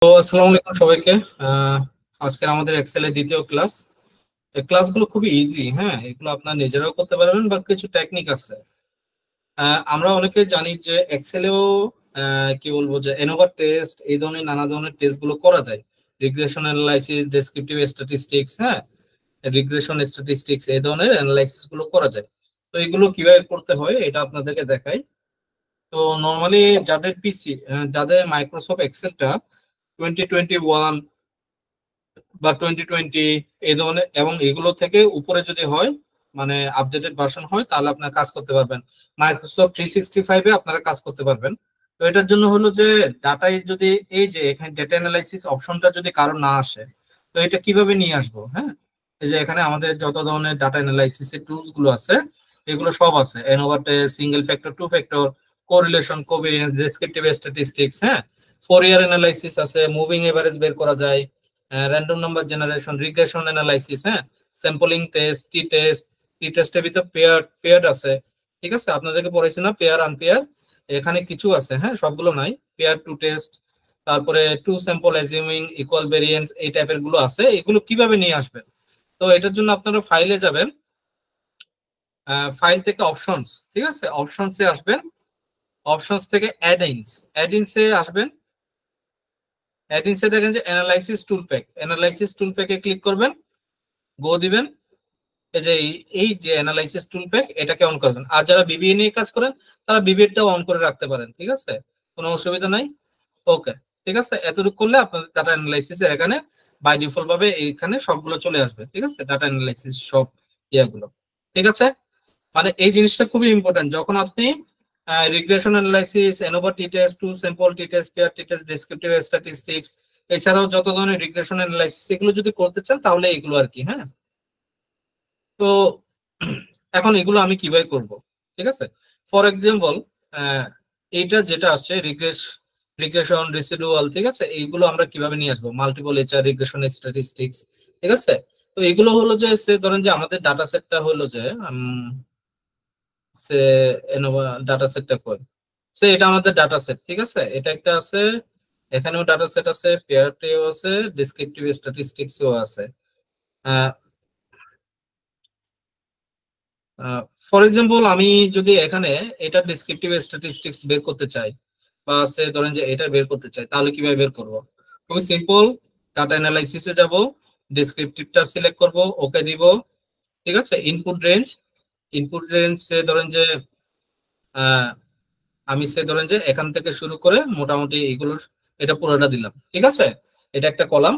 তো আসসালামু আলাইকুম সবাইকে। আজকের আমাদের এক্সেলের দ্বিতীয় ক্লাস। এই ক্লাসগুলো খুবই ইজি, হ্যাঁ, এগুলো আপনার নিজেরাও করতে পারবেন বা কিছু টেকনিক আছে। আমরা অনেকে জানি যে এক্সেলেও কি বলবো যে এনোভা টেস্ট এই ধরনের নানা ধরনের টেস্ট গুলো করা যায়। রিগ্রেশন অ্যানালাইসিস, ডেসক্রিপটিভ স্ট্যাটিস্টিক্স, হ্যাঁ, রিগ্রেশন স্ট্যাটিস্টিক্স এই ধরনের অ্যানালাইসিস গুলো করা যায়। তো এগুলো কিভাবে করতে হয় এটা আপনাদেরকে দেখাই। তো নর্মালি যাদের পিসি, যাদের মাইক্রোসফট এক্সেলটা 2021 বা 2020 এই ধরনের এবং এগুলো থেকে উপরে যদি হয়, মানে আপডেটেড ভার্সন হয়, তাহলে আপনারা কাজ করতে পারবেন। মাইক্রোসফট 365 এ আপনারা কাজ করতে পারবেন। তো এটার জন্য হলো যে ডাটায় যদি এই যে এখানে ডেটা অ্যানালাইসিস অপশনটা যদি কারো না আসে, তো এটা কিভাবে নিয়ে আসবো? হ্যাঁ, এই যে এখানে আমাদের যত ধরনের ডাটা অ্যানালাইসিস এর টুলস গুলো আছে এগুলো সব আছে। ANOVA test, single factor, two factor, correlation, covariance, descriptive statistics, হ্যাঁ, ফোরিয়ার অ্যানালাইসিস আছে, মুভিং এভারেজ বের করা যায়, random number generation, regression analysis, হ্যাঁ, স্যাম্পলিং টেস্ট, টি টেস্টের ভিতর পেয়ার আছে। ঠিক আছে, আপনাদেরকে পড়াইছি না পেয়ার আনপেয়ার, এখানে কিছু আছে, হ্যাঁ, সবগুলো নাই। পেয়ার টু টেস্ট, তারপরে two sample assuming equal variance, এই টাইপের গুলো আছে। এগুলো কিভাবে নিয়ে আসবেন? তো এটার জন্য আপনারা ফাইলে যাবেন, ফাইল থেকে অপশনস, ঠিক আছে, অপশনসে আসবেন, অপশনস থেকে অ্যাড ইনসে আসবেন। অ্যাড-ইনসে দেখেন যে অ্যানালাইসিস টুল প্যাকে ক্লিক করবেন, গো দিবেন। এই যে এই যে অ্যানালাইসিস টুল প্যাক, এটাকে অন করবেন। আর যারা বিবিএ নিয়ে কাজ করেন তারা বিবিএটাও অন করে রাখতে পারেন, ঠিক আছে, কোনো অসুবিধা নাই। ওকে, ঠিক আছে, এতটুকু করলে আপনাদের ডাটা অ্যানালাইসিস এর এখানে বাই ডিফল্ট ভাবে এইখানে সবগুলো চলে আসবে। ঠিক আছে, ডাটা অ্যানালাইসিস সব ইয়াগুলো, ঠিক আছে। মানে এই জিনিসটা খুবই ইম্পর্টেন্ট যখন আপনি রিগ্রেশন অ্যানালাইসিস, এনোভা টি টেস্ট, টু স্যাম্পল টি টেস্ট, পেয়ার টি টেস্ট, ডেসক্রিপটিভ স্ট্যাটিস্টিক্স, এছাড়াও যত ধরনের রিগ্রেশন অ্যানালাইসিস এগুলো যদি করতে চান তাহলে এগুলো আর কি, হ্যাঁ। তো এখন এগুলো আমি কিভাবে করব? ঠিক আছে, ফর এক্সাম্পল এইটা যেটা আসছে রিগ্রেশন রেসিডুয়াল, ঠিক আছে, এইগুলো আমরা কিভাবে নিয়ে আসবো? মাল্টিপল এইচআর, রিগ্রেশন স্ট্যাটিস্টিক্স, ঠিক আছে। তো এগুলো হলো যে সে ধরেন যে আমাদের ডাটা সেটটা হলো যে সে এনোভা ডাটা সেটটা কই, সে এটা আমাদের ডাটা সেট, ঠিক আছে, এটা একটা আছে, এখানেও ডাটা সেট আছে, পেয়ারটিও আছে, ডেসক্রিপটিভ স্ট্যাটিস্টিক্সও আছে। ফর এক্সাম্পল আমি যদি এখানে এটা ডেসক্রিপটিভ স্ট্যাটিস্টিক্স বের করতে চাই, বা সে ধরেন যে এটা বের করতে চাই, তাহলে কিভাবে বের করব? খুবই সিম্পল, ডাটা অ্যানালাইসিসে যাব, ডেসক্রিপটিভটা সিলেক্ট করব, ওকে দিব, ঠিক আছে। ইনপুট রেঞ্জ সে ধরেন যে আমি সে ধরেন যে এখান থেকে শুরু করে মোটামুটি এগুলো এটা পুরোটা দিলাম, ঠিক আছে, এটা একটা কলাম।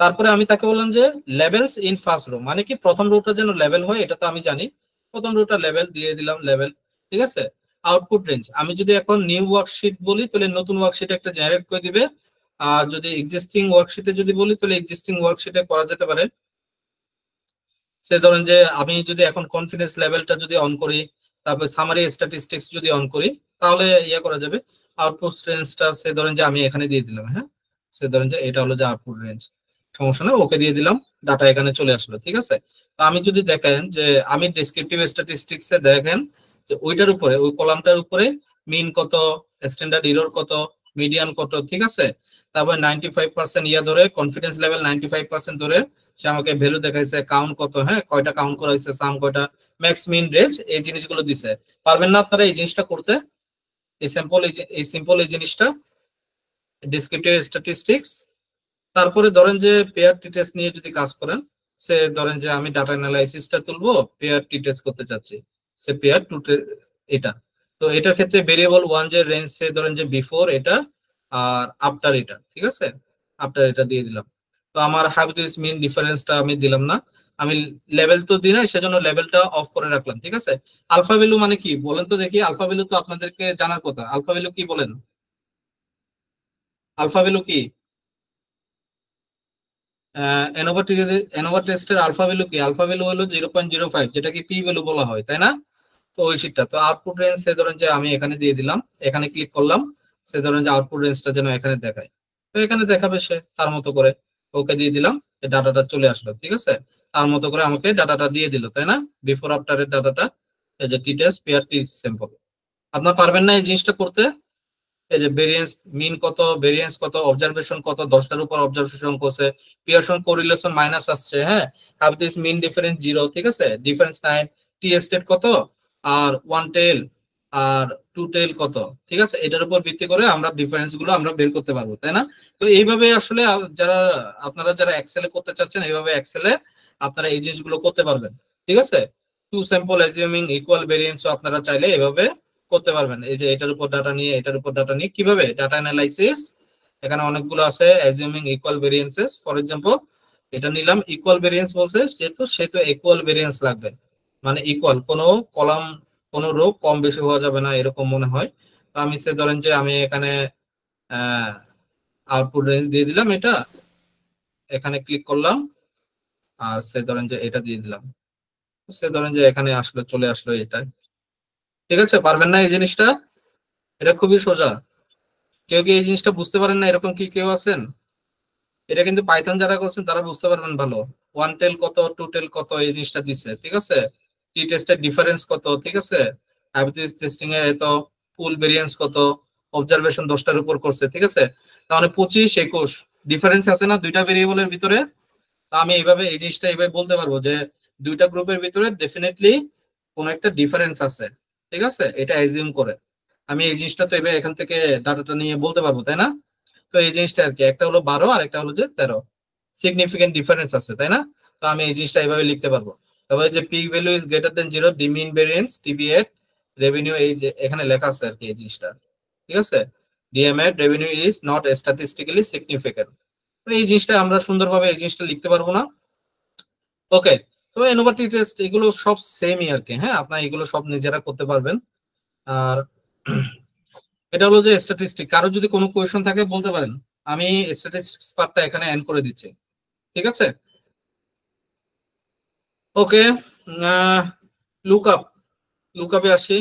তারপরে আমি তাকে বললাম যে লেভেলস ইন ফার্স্ট রো, মানে কি প্রথম রোটা যেন লেভেল হয়, এটা তো আমি জানি, প্রথম রোটা লেভেল দিয়ে দিলাম, লেভেল, ঠিক আছে। আউটপুট রেঞ্জ, আমি যদি এখন নিউ ওয়ার্কশিট বলি তাহলে নতুন ওয়ার্কশিট একটা জেনারেট করে দিবে, আর যদি এক্সিস্টিং ওয়ার্কশিটে যদি বলি তাহলে এক্সিস্টিং ওয়ার্কশিটে করা যেতে পারে। সে ধরেন যে আমি যদি এখন কনফিডেন্স লেভেলটা যদি অন করি, তারপর সামারি স্ট্যাটিস্টিক্স যদি অন করি, তাহলে ইয়ে করা যাবে। আউটপুট রেঞ্জটা সে ধরেন যে আমি এখানে দিয়ে দিলাম, হ্যাঁ, সে ধরেন যে এটা হলো যে আউটপুট রেঞ্জ, সমস্যা না, ওকে দিয়ে দিলাম, ডাটা এখানে চলে আসলো, ঠিক আছে। তো আমি যদি দেখেন যে আমি ডেসক্রিপটিভ স্ট্যাটিস্টিক্স এ দেখেন যে ওইটার উপরে, ওই কলামটার উপরে মিন কত, স্ট্যান্ডার্ড এরর কত, মিডিয়ান কত, ঠিক আছে। তারপর 95% ইয়া ধরে, কনফিডেন্স লেভেল 95% ধরে সে আমাকে ভ্যালু দেখাইছে, কাউন্ট কত, হ্যাঁ, কয়টা কাউন্ট করা হয়েছে, সাম কয়টা, ম্যাক্স মিন রেঞ্জ, এই জিনিসগুলো দিছে। পারবেন না আপনারা এই জিনিসটা করতে? এই সিম্পল এই জিনিসটা ডেসক্রিপটিভ স্ট্যাটিস্টিক্স। তারপরে ধরেন যে পেয়ার টি টেস্ট নিয়ে যদি কাজ করেন, সে ধরেন যে আমি ডাটা অ্যানালাইসিসটা তুলবো, পেয়ার টি টেস্ট করতে চাচ্ছি, সে পেয়ার টু এটা। তো এটার ক্ষেত্রে ভেরিয়েবল ওয়ান যে রেঞ্জ, সে ধরেন যে বিফোর এটা আর আফটার এটা, ঠিক আছে, আফটার এটা দিয়ে দিলাম। তো আমার হ্যাভ দিস মিন ডিফারেন্সটা আমি দিলাম না, আমি লেভেল তো দিই না, সেজন্য লেভেলটা অফ করে রাখলাম, ঠিক আছে। আলফা ভ্যালু মানে কি বলেন তো দেখি? আলফা ভ্যালু তো আপনাদেরকে জানার কথা, আলফা ভ্যালু কি বলেন? আলফা ভ্যালু কি? এনোভা টেস্টের আলফা ভ্যালু কি? আলফা ভ্যালু হলো 0.05, যেটাকে পি ভ্যালু বলা হয়, তাই না? তো ওই শীটটা, তো আউটপুট রেঞ্জ সে ধরেন যে আমি এখানে দিয়ে দিলাম, এখানে ক্লিক করলাম, সে ধরেন যে আউটপুট রেঞ্জটা যেন এখানে দেখায়, তো এখানে দেখাবে সে তার মতো করে, ওকে দিয়ে দিলাম, ডাটাটা চলে আসলো, ঠিক আছে। তার মতো করে আমাকে ডাটাটা দিয়ে দিল, তাই না, বিফোর আফটার এর ডাটাটা, এই যে টি টেস্ট পেয়ার টি স্যাম্পল। আপনার পারবেন না এই জিনিসটা করতে? এই যে ভেরিয়েন্স মিন কত, ভেরিয়েন্স কত, অবজারভেশন কত, 10টার উপর অবজারভেশন করছে, পিয়ারসন কোরিলেশন মাইনাস আসছে, হ্যাঁ, তারপর দিস মিন ডিফারেন্স 0, ঠিক আছে, ডিফারেন্স 9, টি স্টেট কত, আর one tell R to tell কত, ঠিক আছে, এটার উপর ভিত্তি করে আমরা ডিফারেন্স গুলো আমরা বের করতে পারবো, তাই না? তো এইভাবে আসলে যারা আপনারা যারা এক্সেলে করতে চাচ্ছেন, এইভাবে এক্সেলে আপনারা এই জিনিসগুলো করতে পারবেন, ঠিক আছে। টু স্যাম্পল অ্যাজিউমিং ইকুয়াল ভেরিয়েন্সও আপনারা চাইলে এভাবে করতে পারবেন। এই যে এটার উপর ডাটা নিয়ে এটার উপর ডাটা নিয়ে কিভাবে ডাটা অ্যানালাইসিস, এখানে অনেকগুলো আছে, অ্যাজিউমিং ইকুয়াল ভেরিয়েন্সেস, ফর এক্সাম্পল এটা নিলাম ইকুয়াল ভেরিয়েন্স বলছে, যেহেতু সেহেতু ইকুয়াল ভেরিয়েন্স লাগবে, মানে ইকুয়াল, কোনো কলাম কোনো রো কম বেশি হওয়া যাবে না এরকম মনে হয়। তো আমি সে ধরেন যে আমি এখানে আউটপুট রেঞ্জ দিয়ে দিলাম, এটা এখানে ক্লিক করলাম, আর সে ধরেন যে এটা দিয়ে দিলাম, সে ধরেন যে এখানে আসলো, চলে আসলো এটা, ঠিক আছে। পারবেন না এই জিনিসটা? এটা খুবই সোজা। কেউ কি এই জিনিসটা বুঝতে পারেন না, এরকম কি কেউ আছেন? এটা কিন্তু পাইথন যারা করছেন তারা বুঝতে পারবেন ভালো। ওয়ান টেল কত, টু টেল কত, এই জিনিসটা দিচ্ছে, ঠিক আছে, টি টেস্টের ডিফারেন্স কত, ঠিক আছে, হাইপোথিসিস টেস্টিং এর এত, ফুল ভেরিয়েন্স কত, অবজারভেশন 10টার উপর করছে, ঠিক আছে, তাহলে 25 21 ডিফারেন্স আছে না দুইটা ভেরিয়েবলের ভিতরে। তো আমি এইভাবে এই জিনিসটা এইভাবে বলতে পারবো যে দুইটা গ্রুপের ভিতরে ডেফিনেটলি কোন একটা ডিফারেন্স আছে, ঠিক আছে, এটা অ্যাজিউম করে আমি এই জিনিসটা তো এবার এখান থেকে ডাটাটা নিয়ে বলতে পারবো, তাই না? তো এই জিনিসটা আর কি, একটা হলো 12 আর একটা হলো যে 13, সিগনিফিকেন্ট ডিফারেন্স আছে, তাই না? তো আমি এই জিনিসটা এইভাবে লিখতে পারবো। তারপরে যে P value is greater than 0, the mean variance, TB at revenue, এই যে এখানে লেখা আছে আর কি এই জিনিসটা, ঠিক আছে, DM at revenue is not statistically significant. তো এই জিনিসটা আমরা সুন্দরভাবে এই জিনিসটা লিখতে পারবো না? ওকে। তো এনোভাটি টেস্ট এগুলো সব সেমই আর কি, হ্যাঁ, আপনারা এগুলো সব নিজেরা করতে পারবেন। আর এটা হলো যে স্ট্যাটিস্টিক, কারো যদি কোনো কোয়েশন থাকে বলতে পারেন, আমি স্ট্যাটিস্টিক্স পার্টটা এখানে এন্ড করে দিচ্ছি, ঠিক আছে। ওকে, লুকআপ, লুকআপে আসি।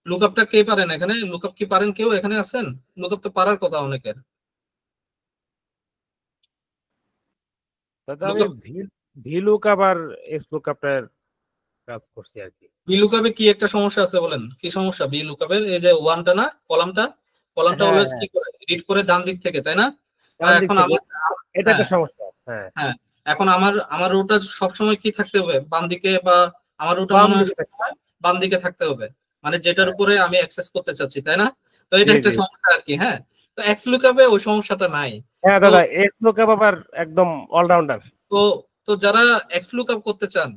লুকআপটা কে পারেন এখানে? লুকআপ কি পারেন কেউ এখানে আছেন? লুকআপ তো পারার কথা অনেকের। দাদা আমি লুকআপ, ভিলুকআপ আর এক্সলুকআপটার কাজ করছি আর কি। বি লুকআপে কি একটা সমস্যা আছে বলেন, কি সমস্যা বি লুকআপের? এই যে ওয়ানটা না, কলামটা, কলামটা হ্যাঁ অলওয়েজ হ্যাঁ, কি করে রিড করে ডান দিক থেকে, তাই না? ডান দিক এখন থেকে, আমার, এটা হ্যাঁ একটা সমস্যা। হ্যাঁ, হ্যাঁ, এখন আমার আমার রোটা সবসময় কি থাকতে হবে, বাম দিকে, বা আমার রোটা বাম মনে হয় দিকে থাকে। সবসময় বাম দিকে থাকতে হবে, মানে যেটার হ্যাঁ, উপরে আমি অ্যাক্সেস করতে চাচ্ছি, তাই না? তো এটা জি একটা জি। সমস্যা আর কি, হ্যাঁ। তো এক্স লুকআপে ওই সমস্যাটা নাই। হ্যাঁ তো দাদা, এক্সলুকআপ আবার একদম অলরাউন্ডার। তো তো যারা এক্স লুকআপ করতে চান,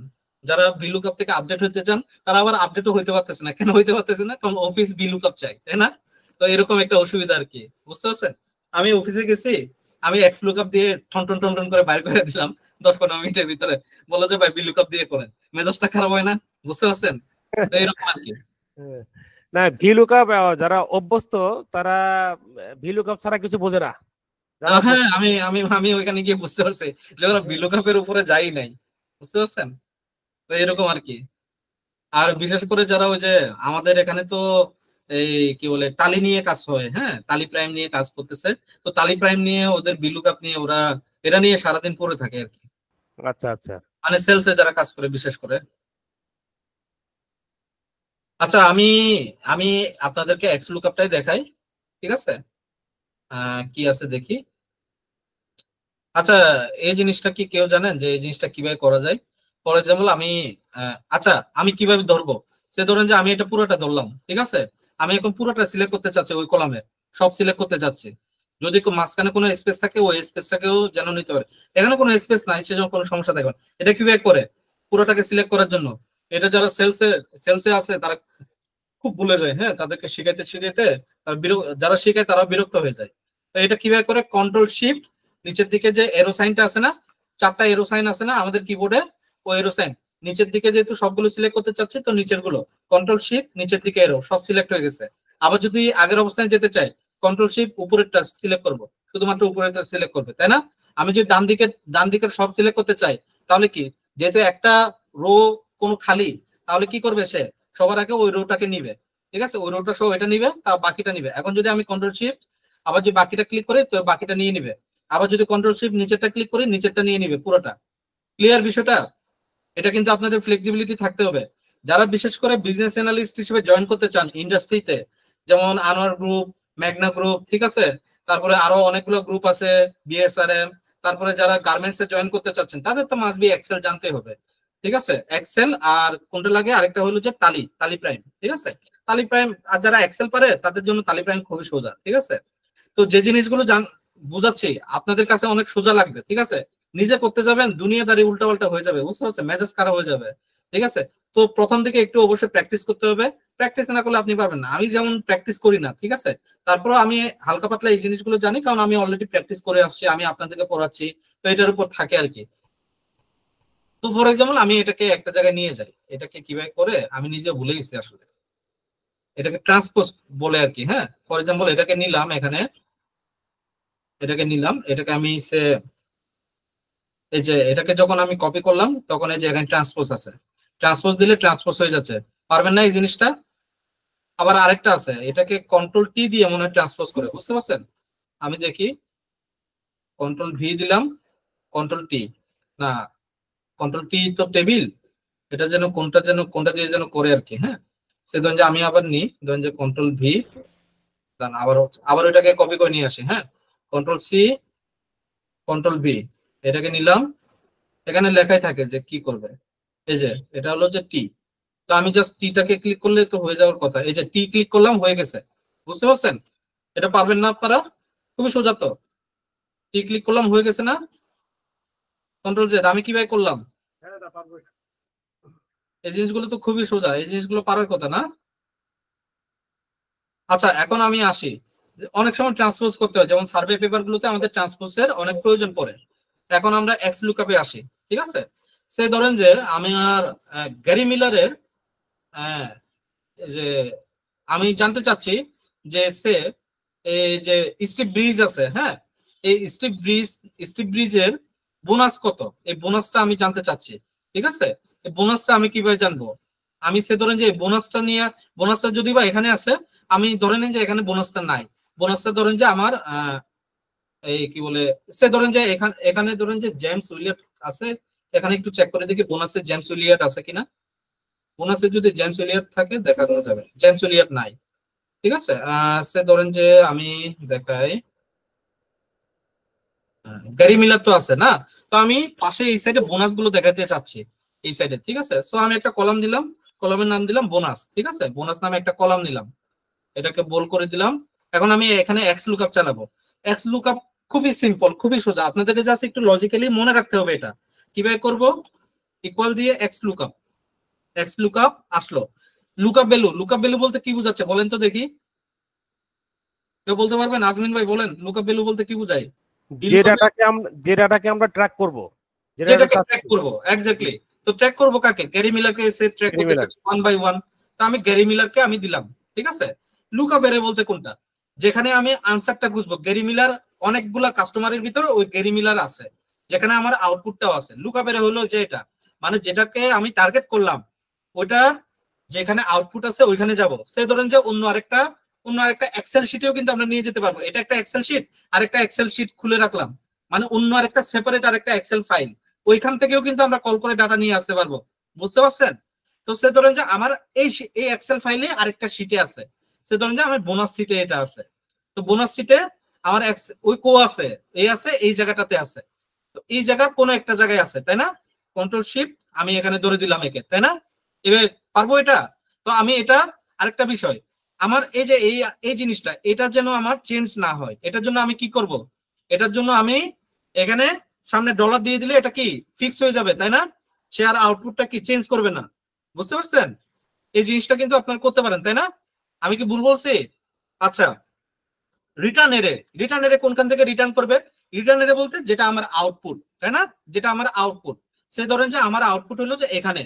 যারা ভি লুকআপ থেকে আপডেট হতে চান, তারা আবার আপডেটও হইতে পারতেছে না। কেন হইতে পারতেছে না? কারণ অফিস ভি লুকআপ চাই, তাই না? তো এরকম একটা অসুবিধা আর কি, বুঝতে পারছেন? আমি অফিসে গেছি, আমি এক্স লুকআপ দিয়ে ঠন ঠন ঠন ঠন করে বাইর করে দিলাম 10-15 মিনিটের ভিতরে, বলো যে ভাই ভি লুকআপ দিয়ে করেন, মেজাজটা খারাপ হয় না? বুঝতে পারছেন? তো এরকম আর কি। না, ভিলুকআপ যারা অভ্যস্ত তারা ভিলুকআপ ছাড়া কিছু বোঝে না, যারা হ্যাঁ, অভ্যস্ত। আমি আমি আমি ওইখানে গিয়ে বুঝতে পারছি যে ওরা ভি লুকআপের উপরে যাই নাই, বুঝতে পারছেন? তো এরকম আর কি। আর বিশেষ করে যারা ওই যে আমাদের এখানে তো এই কি বলে টালি নিয়ে কাজ হয়, হ্যাঁ, টালি প্রাইম নিয়ে কাজ করতেছে, তো টালি প্রাইম নিয়ে ওদের বিলুকআপ নিয়ে ওরা এটা নিয়ে সারাদিন পড়ে থাকে আর কি, আচ্ছা আচ্ছা। মানে সেলসে যারা কাজ করে বিশেষ করে। আচ্ছা, আমি আমি আপনাদেরকে এক্স লুকআপটাই দেখাই, ঠিক আছে, কি আছে দেখি। আচ্ছা, এই জিনিসটা কি কেউ জানেন যে এই জিনিসটা কিভাবে করা যায়? ফর এক্সাম্পল আমি আচ্ছা, আমি কিভাবে ধরবো? সে ধরেন যে আমি এটা পুরোটা ধরলাম, ঠিক আছে, আমি এখন পুরোটা সিলেক্ট করতে চাচ্ছি, ওই কলামে সব সিলেক্ট করতে চাচ্ছি। যদি মাঝখানে কোনো স্পেস থাকে ওই স্পেসটাকেও যেন নিতে পারে। এখানে কোনো স্পেস নাই, সেজন্য কোনো সমস্যা থাকবে না। এটা কিভাবে করে পুরোটাকে সিলেক্ট করার জন্য? এটা যারা সেলসে আছে তারা খুব ভুলে যায়, হ্যাঁ, তাদেরকে শিখাইতে শিখাইতে যারা শিখায় তারা বিরক্ত হয়ে যায়। তো এটা কিভাবে করে? কন্ট্রোল শিফট, নিচের দিকে যে এরো সাইনটা আছে না, 4টা এরো সাইন আছে না আমাদের কিবোর্ডে, ও এরো সাইন নিচের দিকে, যেহেতু সবগুলো সিলেক্ট করতে চাচ্ছি তো নিচের গুলো কন্ট্রোল শিফট, নিচের দিকে এরো সব সিলেক্ট হয়ে গেছে। আবার যদি আগের অবস্থায় যেতে চাই, কন্ট্রোল শিফট উপরেরটা সিলেক্ট করব, শুধুমাত্র উপরেরটা সিলেক্ট করবে, তাই না? আমি যদি ডান দিকের সব সিলেক্ট করতে চাই, তাহলে কি, যেহেতু একটা রো কোনো খালি, তাহলে কি করবে সে সবার আগে ওই রোটাকে নিবে, ঠিক আছে, ওই রোটা সহ এটা নিবে, তা বাকিটা নিবে। এখন যদি আমি কন্ট্রোল শিফট আবার যদি বাকিটা ক্লিক করি তো বাকিটা নিয়ে নিবে, আবার যদি কন্ট্রোল শিফট নিচেরটা ক্লিক করি নিচেরটা নিয়ে নিবে পুরোটা। ক্লিয়ার বিষয়টা? এটা কিন্তু আপনাদের ফ্লেক্সিবিলিটি থাকতে হবে। যারা বিশেষ করে বিজনেস অ্যানালিস্ট হিসেবে জয়েন করতে চান ইন্ডাস্ট্রিতে, যেমন আনোয়ার গ্রুপ, মেঘনা গ্রুপ, ঠিক আছে, তারপরে আরো অনেকগুলো গ্রুপ আছে, বিএসআরএম, তারপরে যারা গার্মেন্টসে জয়েন করতে চাচ্ছেন তাদের তো মাস্ট বি এক্সেল জানতে হবে, ঠিক আছে, এক্সেল আর কোনটা লাগে আরেকটা হলো যে টালি, টালি প্রাইম, ঠিক আছে, টালি প্রাইম। আর যারা এক্সেল পারে তাদের জন্য টালি প্রাইম খুবই সোজা, ঠিক আছে। তো যে জিনিসগুলো বুঝাচ্ছি আপনাদের কাছে অনেক সোজা লাগবে, ঠিক আছে, নিজে করতে যাবেন দুনিয়াদারি উল্টা পাল্টা হয়ে যাবে, বুঝতে পারছেন, মেজাজ খারাপ হয়ে যাবে, ঠিক আছে। তো প্রথম দিকে একটু অবশ্যই প্র্যাকটিস করতে হবে, প্র্যাকটিস না করলে আপনি পারবেন না। আমি যেমন প্র্যাকটিস করি না, ঠিক আছে, তারপর আমি হালকা পাতলা এই জিনিসগুলো জানি, কারণ আমি অলরেডি প্র্যাকটিস করে আসছি, আমি আপনাদেরকে পড়াচ্ছি, তো এটার উপর থাকে আর কি। তো ফর এক্সাম্পল আমি এটাকে একটা জায়গায় নিয়ে যাই, এটাকে কিভাবে করে আমি নিজে ভুলে গেছি আসলে, এটাকে ট্রান্সপোজ বলে আর কি। হ্যাঁ, ফর এক্সাম্পল এটাকে নিলাম, এখানে এটাকে নিলাম, এটাকে আমি এই যে এটাকে যখন আমি কপি করলাম তখন এই যে এখানে ট্রান্সপোজ আছে, ট্রান্সপোজ দিলে ট্রান্সপোজ হয়ে যাচ্ছে, পারবেন না এই জিনিসটা। আবার আরেকটা আছে, এটাকে কন্ট্রোল টি দিয়ে মনে হয় ট্রান্সপোজ করে, বুঝতে পারছেন। আমি দেখি, কন্ট্রোল ভি দিলাম, কন্ট্রোল টি, না কন্ট্রোল টি তো টেবিল, এটা যেন কোনটা দিয়ে যেন করে আর কি। হ্যাঁ, সে ধরেন যে আমি আবার নিই, ধরেন যে কন্ট্রোল ভি, আবার আবার ওইটাকে কপি করে নিয়ে আসি। হ্যাঁ, কন্ট্রোল সি, কন্ট্রোল ভি, এটাকে নিলাম, এখানে লেখাই থাকে যে কি করবে, এই যে এটা হলো যে টি, তো আমি জাস্ট টিটাকে ক্লিক করলে তো হয়ে যাওয়ার কথা, এই যে টি ক্লিক করলাম, হয়ে গেছে, বুঝতে পারছেন। এটা পারবেন না আপনারা, খুবই সোজা তো, টি ক্লিক করলাম হয়ে গেছে না, কন্ট্রোল জেড, আমি কিভাবে করলাম, এই জিনিসগুলো তো খুবই সোজা, এই জিনিসগুলো পারার কথা না। আচ্ছা, এখন আমি আসি, অনেক সময় ট্রান্সপোজ করতে হয়, যেমন সার্ভে পেপার গুলোতে আমাদের ট্রান্সপোজের অনেক প্রয়োজন পড়ে। এখন আমরা এক্স লুকআপে আসি, ঠিক আছে। সে ধরেন যে আমি আর গ্যারি মিলারের যে আমি জানতে চাচ্ছি যে এই যে স্টিপ ব্রিজ আছে, হ্যাঁ, এই স্টিপ ব্রিজের বোনাস কত, এই বোনাসটা আমি জানতে চাচ্ছি, ঠিক আছে। এই বোনাসটা আমি কিভাবে জানবো, আমি ধরেন যে বোনাসটা নিয়ে, বোনাসটা যদি বা এখানে আছে, আমি ধরে নিন যে এখানে বোনাসটা নাই, বোনাসটা ধরেন যে আমার এই কি বলে, ধরেন যে এখানে ধরেন যে জেমস উইলিয়াট আছে, এখানে একটু চেক করে দেখি বোনাসে জেমস উইলিয়াট আছে কিনা। বোনাসে যদি জেমস উইলিয়াট থাকে দেখানো যাবে, জেমস উইলিয়াট নাই, ঠিক আছে। ধরেন যে আমি দেখাই, গ্যারি মিলার তো আছে না, তো আমি পাশে এই সাইডে বোনাস গুলো দেখাতে চাচ্ছি, এই সাইডে, ঠিক আছে। সো আমি একটা কলাম দিলাম, কলামের নাম দিলাম বোনাস, ঠিক আছে, বোনাস নামে একটা কলাম নিলাম, এটাকে বোল্ড করে দিলাম। এখন আমি এখানে এক্স লুকআপ চালাবো। এক্স লুকআপ খুবই সিম্পল, খুবই সোজা, আপনাদেরকে জাস্ট একটু লজিক্যালি মনে রাখতে হবে এটা কিভাবে করব। ইকুয়াল দিয়ে এক্স লুকআপ আসলো, লুকআপ ভ্যালু বলতে কি বোঝাচ্ছে বলেন তো দেখি, কেউ বলতে পারবেন? আজমিন ভাই বলেন, লুকআপ ভ্যালু বলতে কি বোঝায়? যে ডাটাকে আমরা ট্র্যাক করব, যেটাকে ট্র্যাক করব, এক্স্যাক্টলি। তো ট্র্যাক করব কাকে? গ্যারি মিলারকে এসে ট্র্যাক করতে চাচ্ছি 1 বাই 1, তো আমি গ্যারি মিলারকে আমি দিলাম, ঠিক আছে। লুকআপ এরে বলতে কোনটা, যেখানে আমি আনসারটা খুঁজবো, গ্যারি মিলার অনেকগুলা কাস্টমারের ভিতরে ওই গ্যারি মিলার আছে, যেখানে আমার আউটপুটটাও আছে। লুকআপ এরে হলো যে এটা, মানে যেটাকে আমি টার্গেট করলাম ওইটার যেখানে আউটপুট আছে ওইখানে যাব। সে ধরেন যে অন্য আরেকটা এক্সেল শিটেও কিন্তু আমরা নিয়ে যেতে পারবো, এটা একটা এক্সেল শিট, আরেকটা এক্সেল শিট খুলে রাখলাম, মানে অন্য আরেকটা সেপারেট আরেকটা এক্সেল ফাইল, ওইখান থেকেও কিন্তু আমরা কল করে ডাটা নিয়ে আসতে পারবো, বুঝতে পারছেন। তো সে ধরেন যে আমার এই এক্সেল ফাইলে আরেকটা শিটে আছে, সে ধরেন যে আমার বোনাস শিটে এটা আছে, তো বোনাস শিটে আমার ওই আছে, এই জায়গাটাতে আছে, তো এই জায়গার কোনো একটা জায়গায় আছে, তাই না। কন্ট্রোল শিফট আমি এখানে ধরে দিলাম একে, তাই না, এবার পারবো এটা। তো আমি এটা আরেকটা বিষয়, আমার এই যে এই জিনিসটা, এটা যেন আমার চেঞ্জ না হয়, এটার জন্য আমি কি করব, এটার জন্য আমি এখানে সামনে ডলার দিয়ে দিলে এটা কি ফিক্স হয়ে যাবে, তাই না, সে আর আউটপুটটা কি চেঞ্জ করবে না, বুঝতে পারছেন। এই জিনিসটা কিন্তু আপনারা করতে পারেন, তাই না, আমি কি ভুল বলছি? আচ্ছা, রিটার্ন এরে কোনখান থেকে রিটার্ন করবে, রিটার্ন এরে বলতে যেটা আমার আউটপুট, তাই না, যেটা আমার আউটপুট। সে ধরেন যে আমার আউটপুট হলো যে এখানে,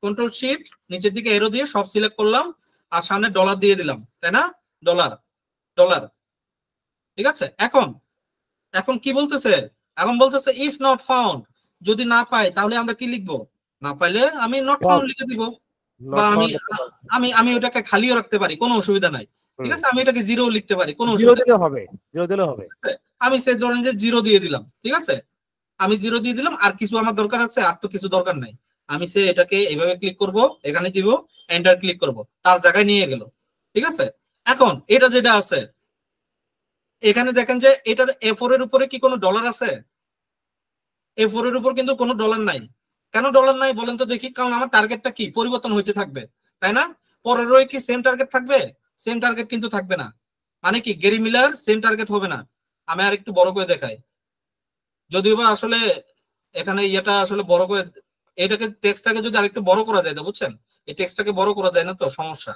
কন্ট্রোল শিফট নিচের দিকে এরো দিয়ে সব সিলেক্ট করলাম, আর সামনে ডলার দিয়ে দিলাম, তাই না, ডলার, ঠিক আছে। এখন কি বলতেছে, এখন বলতেছে ইফ নট ফাউন্ড, যদি না পাই তাহলে আমরা কি লিখবো, না পাইলে আমি নট ফাউন্ড লিখে দিব, বা আমি আমি ওটাকে খালিও রাখতে পারি, কোনো অসুবিধা নাই, ঠিক আছে। আমি এটাকে জিরো লিখতে পারি, কোনো অসুবিধা হবে, আমি সে ধরেন যে জিরো দিয়ে দিলাম, ঠিক আছে, আমি জিরো দিয়ে দিলাম, আর কিছু আমার দরকার আছে, আর তো কিছু দরকার নাই। আমি সে এটাকে এইভাবে ক্লিক করব, এখানে দিব, এন্টার ক্লিক করব, তার জায়গায় নিয়ে গেল, ঠিক আছে। এখন এটা যেটা আছে এখানে দেখেন যে এটার A4 এর উপরে কি কোনো ডলার আছে? A4 এর উপর কিন্তু কোনো ডলার নাই। কেন ডলার নাই বলেন তো দেখি? কারণ আমার টার্গেটটা কি পরিবর্তন হইতে থাকবে, তাই না? পরের রোয়ে কি সেম টার্গেট থাকবে? সেম টার্গেট কিন্তু থাকবে না। মানে কি গ্যারি মিলার সেম টার্গেট হবে না। আমি আর একটু বড় করে দেখাই, যদিও বা আসলে এখানে ইয়েটা আসলে বড় করে, এটাকে টেক্সটটাকে যদি আরেকটু বড় করা যায়, তো বুঝছেন এই টেক্সটটাকে বড় করা যায় না, তো সমস্যা।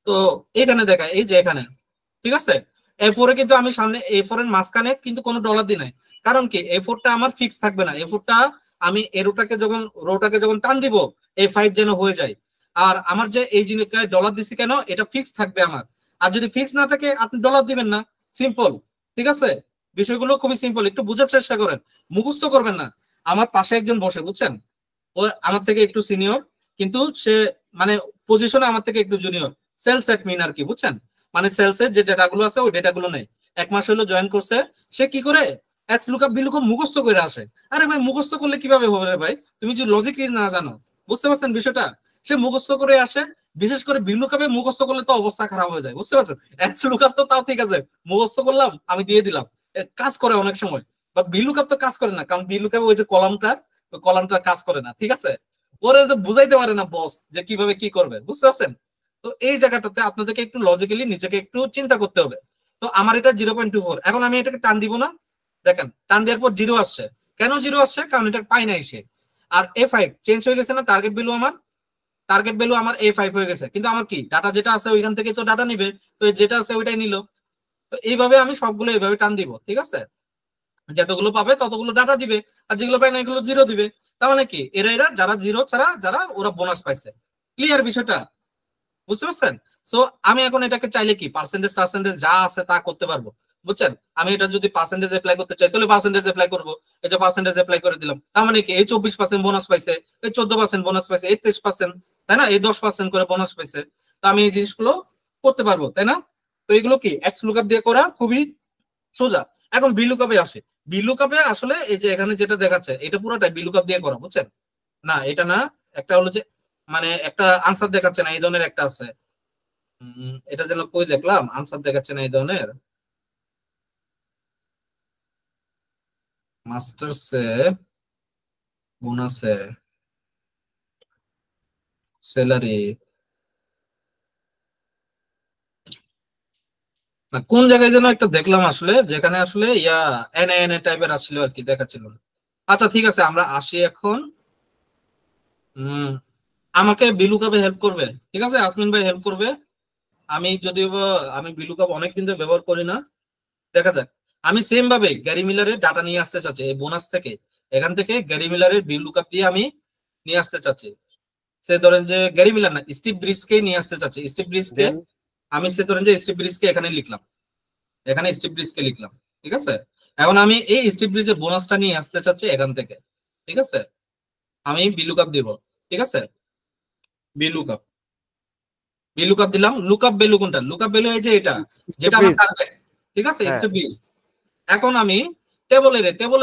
তো এখানে দেখায় এই যে এখানে, ঠিক আছে? A4 এ কিন্তু আমি সামনে A4 এর মাঝখানে কিন্তু কোনো ডলার দিই নাই। কারণ কি A4টা আমার ফিক্স থাকবে না। A4টা আমি রোটাকে যখন টান দিব A5 যেন হয়ে যায়। আর আমার যে এই জিনিসটা ডলার দিছি কেন, এটা ফিক্স থাকবে আমার। আর যদি ফিক্স না থাকে আপনি ডলার দিবেন না, সিম্পল। ঠিক আছে? বিষয়গুলো খুবই সিম্পল, একটু বোঝার চেষ্টা করেন, মুখস্থ করবেন না। আমার পাশে একজন বসে, বুঝছেন, ও আমার থেকে একটু সিনিয়র, কিন্তু সে মানে পজিশনে আমার থেকে একটু জুনিয়র, সেলস অ্যাডমিন আর কি, বুঝছেন? মানে সেলসের যে ডেটাগুলো আছে ওই ডেটাগুলো নেই। 1 মাস হলো জয়েন করছে। সে কি করে এক্স লুকআপ বি লুকআপ মুখস্থ করে আসে। আরে ভাই মুখস্থ করলে কিভাবে হবে ভাই? তুমি যদি লজিকই না জানো, বুঝতে পারছেন বিষয়টা? সে মুখস্থ করে আসে। বিশেষ করে বি লুকআপে মুখস্থ করলে তো অবস্থা খারাপ হয়ে যায়, বুঝতে পারছেন? এক্স লুকআপ তো তাও ঠিক আছে, মুখস্থ করলাম আমি দিয়ে দিলাম, কাজ করে অনেক সময়। বা বি লুকআপ তো কাজ করে না, কারণ বি লুকআপ ওই যে কলামটা কাজ করে না, ঠিক আছে? ওরে তো বুঝাইতে পারে না বস যে কিভাবে কি করবে, বুঝতে পারছেন? তো এই জায়গাটাতে আপনাদেরকে একটু লজিক্যালি নিজেকে একটু চিন্তা করতে হবে। তো আমার এটা 0.24, এখন আমি এটাকে টান দিব না। দেখেন টান দেওয়ার পর 0 আসছে। কেন 0 আসছে? কারণ এটা পাই নাই সে। আর A5 চেঞ্জ হয়ে গেছে না, টার্গেট ভ্যালু আমার A5 হয়ে গেছে, কিন্তু আমার কি ডাটা যেটা আছে ওইখান থেকে তো ডাটা নিবে, তো যেটা আছে ওইটাই নিল। তো এইভাবে আমি সবগুলো এইভাবে টান দিব, ঠিক আছে? যতগুলো পাবে ততগুলো ডাটা দিবে, আর যেগুলো পায় না এগুলো 0 দিবে। তার মানে কি এরা যারা 0 ছাড়া যারা ওরা বোনাস পাইছে। ক্লিয়ার বিষয়টা? বুঝতে পারছেন? সো আমি এখন এটাকে চাইলে কি পার্সেন্টেজ যা আছে তা করতে পারবো, বুঝছেন? আমি এটা যদি পার্সেন্টেজ অ্যাপ্লাই করতে চাই তাহলে পার্সেন্টেজ অ্যাপ্লাই করবো। এই যে পার্সেন্টেজ অ্যাপ্লাই করে দিলাম, তার মানে কি এই 24% বোনাস পাইছে, এই 14% বোনাস পাইছে, এই 23%, তাই না? এই 10% করে বোনাস পাইছে। তো আমি এই জিনিসগুলো করতে পারবো, তাই না? তো এগুলো কি এক্স লুকআপ দিয়ে করা খুবই সোজা। এখন বি লুকআপে আসে। বি লুকআপে আসলে এই যে এখানে যেটা দেখাচ্ছে এটা পুরোটাই বি লুকআপ দিয়ে করা, বুঝছেন? না এটা না, একটা হলো যে মানে একটা আনসার দেখাচ্ছে না এই ধরনের একটা আছে। এটা যেন কই দেখলাম, আনসার দেখাচ্ছে না এই ধরনের। মাস্টার্সে, বোনাসে, স্যালারি, না কোন জায়গায় যেন একটা দেখলাম আসলে, যেখানে আসলে এন এন টাইপের আসছিল আর কি, দেখাচ্ছিল না। আচ্ছা ঠিক আছে, আমরা আসি এখন। উম আমাকে বিলুকাপে হেল্প করবে, ঠিক আছে? আসমিন ভাই হেল্প করবে। আমি যদিও আমি বিলুকাপ অনেকদিন ধরে ব্যবহার করি না, দেখা যাক। আমি সেম ভাবে গ্যারি মিলারের ডাটা নিয়ে আসতে চাচ্ছি এই বোনাস থেকে। এখান থেকে গ্যারি মিলারের বিলুকাপ দিয়ে আমি নিয়ে আসতে চাচ্ছি। সে ধরেন যে গ্যারি মিলার না, স্টিভ ব্রিজকে নিয়ে আসতে চাচ্ছি। স্টিভ ব্রিজকে দেন আমি সে ধরেন যে স্টিভ ব্রিজকে এখানে লিখলাম, এখানে স্টিভ ব্রিজকে লিখলাম, ঠিক আছে? এখন আমি এই স্টিভ ব্রিজের বোনাসটা নিয়ে আসতে চাচ্ছি এখান থেকে, ঠিক আছে? আমি বিলুকাপ দিব, ঠিক আছে? বিলুকাপ বিলুকাপ দিলাম। লুকআপ ভ্যালু কোনটা? লুকআপ ভ্যালু এই যে এটা, যেটা আমার প্লিজ। টার্গেট, ঠিক আছে? হ্যাঁ, স্টিভ ব্রিজ। এখন আমি টেবল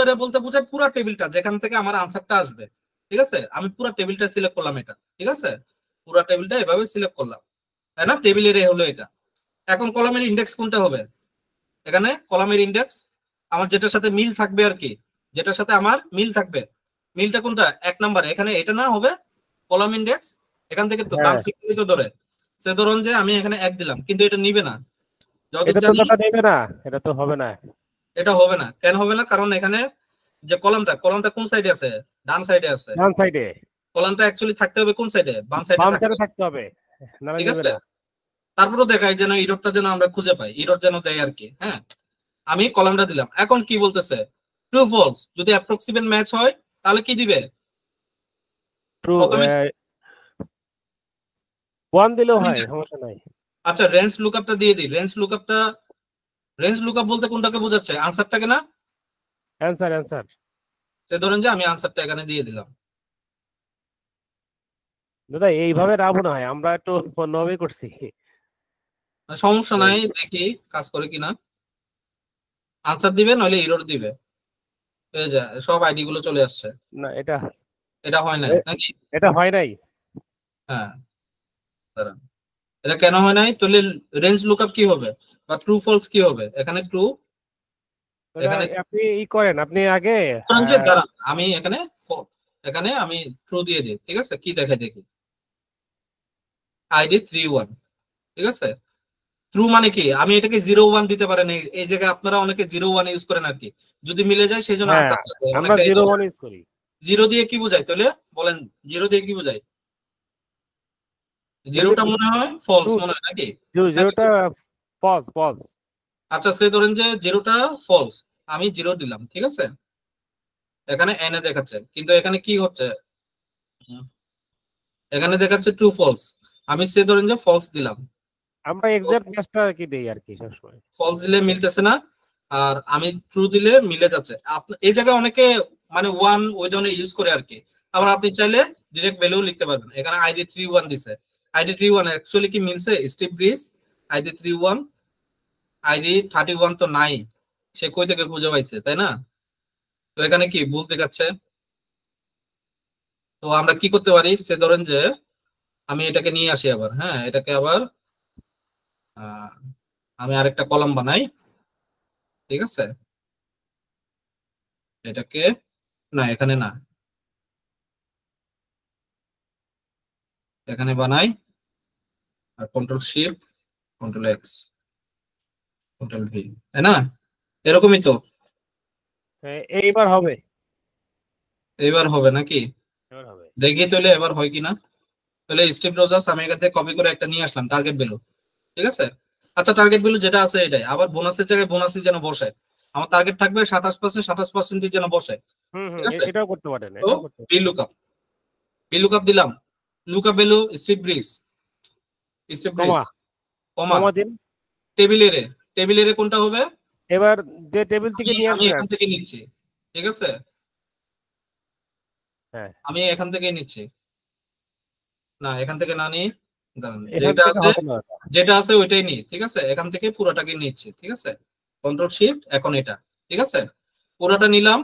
এর বলতে বোঝায় পুরো টেবিলটা যেখান থেকে আমার আনসারটা আসবে, ঠিক আছে? আমি পুরো টেবিলটা সিলেক্ট করলাম এটা, ঠিক আছে? পুরো টেবিলটা এভাবে সিলেক্ট করলাম, তাই না? টেবিলের এ হলো এটা। এখন কলামের ইন্ডেক্স কোনটা হবে? এখানে কলামের ইন্ডেক্স আমার যেটার সাথে মিল থাকবে আর কি, যেটার সাথে আমার মিল থাকবে, মিলটা কোনটা? 1 নাম্বার, এখানে এটা না হবে কলাম ইন্ডেক্স। এখান থেকে তো দাম হ্যাঁ, স্বীকৃত ধরে, সে ধরুন যে আমি এখানে 1 দিলাম, কিন্তু এটা নিবে না যতদূর এটা তো জানি। দাদা নেবে না, এটা তো হবে না। এটা হবে না, কেন হবে না? কারণ এখানে যে কলামটা কোন সাইডে আছে? ডান সাইডে আছে। ডান সাইডে, কলামটা অ্যাকচুয়ালি থাকতে হবে কোন সাইডে? বাম সাইডে বাম থাকতে সাইডে হবে, থাকতে হবে, নাহলে ঠিক নেবে আছে? না। তারপরেও দেখাই যেন ইরোডটা যেন আমরা খুঁজে পাই, ইরোড যেন দেয় আর কি। হ্যাঁ, আমি কলামটা দিলাম। এখন কি বলতেছে? True false. যদি অ্যাপ্রক্সিমেট ম্যাচ হয় তাহলে কি দিবে? ট্রু, প্রথমে 1 দিলেও হয়, সমস্যা নাই। আচ্ছা রেঞ্জ লুকআপটা দিয়ে দিই। রেঞ্জ লুকআপ বলতে কোনটাকে বোঝাচ্ছে? আনসারটাকে না? Answer answer. সে ধরেন যে আমি আনসারটা এখানে দিয়ে দিলাম। দাদা এইভাবে রাখবো না হয়, আমরা একটু অন্যভাবে করছি। সমস্যা নাই, দেখি কাজ করে কিনা। আনসার দিবে নইলে এরর দিবে। এই যে সব আইডি গুলো চলে আসছে। না, এটা এটা হয় নাই নাকি? এটা হয় নাই। হ্যাঁ, দাঁড়ান, এটা কেন হয় নাই? তাহলে রেঞ্জ লুকআপ কি হবে বা ট্রু ফলস কি হবে? এখানে ট্রু, এখানে আপনি করেন, আপনি আগে দাঁড়ান আমি এখানে আমি ট্রু দিয়ে দিই, ঠিক আছে? কি দেখে দেখি, আইডি 3 1, ঠিক আছে? ট্রু মানে কি? আমি এটাকে 0 1 দিতে পারেন, এই জায়গায় আপনারা অনেকে 0 1 ইউজ করেন আর কি, যদি মিলে যায় সেই জন্য হ্যাঁ আনসার আমরা 0 1 ইউজ করি। 0 দিয়ে কি বোঝায় তাহলে বলেন? 0 দিয়ে কি বোঝায়? জিরোটা মনে হয় ফলস মনে হয় নাকি? জিরোটা ফলস ফলস। আচ্ছা সে ধরেন যে 0টা ফলস, আমি 0 দিলাম, ঠিক আছে? এখানে এনে দেখাচ্ছে, কিন্তু এখানে কি হচ্ছে, এখানে দেখাচ্ছে ট্রু ফলস, আমি সে ধরেন যে ফলস দিলাম। আমরা এক্সাক্ট ম্যাচটা কি দেই আর কি সবসময়। ফলস দিলে মিলতেছে না, আর আমি ট্রু দিলে মিলে যাচ্ছে। এই জায়গায় অনেকে মানে 1 ওই ধরনের ইউজ করে আর কি। আবার আপনি চাইলে ডিরেক্ট ভ্যালু লিখতে পারবেন। এখানে আইডি 3 1 দিছে, আইডি 3 1 অ্যাকচুয়ালি কি মিলছে? স্টিভ ব্রিজ আইডি 3 1, আইডি 31 তো নাই, সে কই থেকে খুঁজে পাইছে, তাই না? তো এখানে কি ভুল দেখাচ্ছে। তো আমরা কি করতে পারি? সে ধরেন যে আমি এটাকে নিয়ে আসি আবার, হ্যাঁ এটাকে আবার আমি আরেকটা কলাম বানাই, ঠিক আছে? এটাকে না, এখানে না, এখানে বানাই, আর control shift control X control V, তাই না? এরকমই তো। এইবার হবে, এবার হবে নাকি? এবার হবে। দেখি তাহলে এবার হয় কিনা। তাহলে স্টিভ রোজার্স আমি এখান থেকে কপি করে একটা নিয়ে আসলাম, টার্গেট ভ্যালু, ঠিক আছে? আচ্ছা টার্গেট ভ্যালু যেটা আছে এটাই, আবার বোনাসের জায়গায় বোনাসই যেন বসে, আমার টার্গেট থাকবে 27%, 27% যেন বসে, ঠিক আছে? এটাও করতে পারেন, তো এটাও করতে বি লুকআপ, বি লুকআপ দিলাম, lookup value Steve Bridge, Steve Bridge comma comma comma দিন। টেবিলের, টেবিলের কোনটা হবে? এবার যে টেবিল থেকে নিয়ে আমি আসবেন। এখান থেকে নিচ্ছি, ঠিক আছে? হ্যাঁ আমি এখান থেকে নিচ্ছি, না এখান থেকে না নিই, দাঁড়ান, এখান যেটা থেকে আছে হবে না। যেটা আছে ওইটাই নিই, ঠিক আছে? এখান থেকে পুরোটাকে নিচ্ছি, ঠিক আছে? কন্ট্রোল শিফট এখন এটা, ঠিক আছে? পুরোটা নিলাম।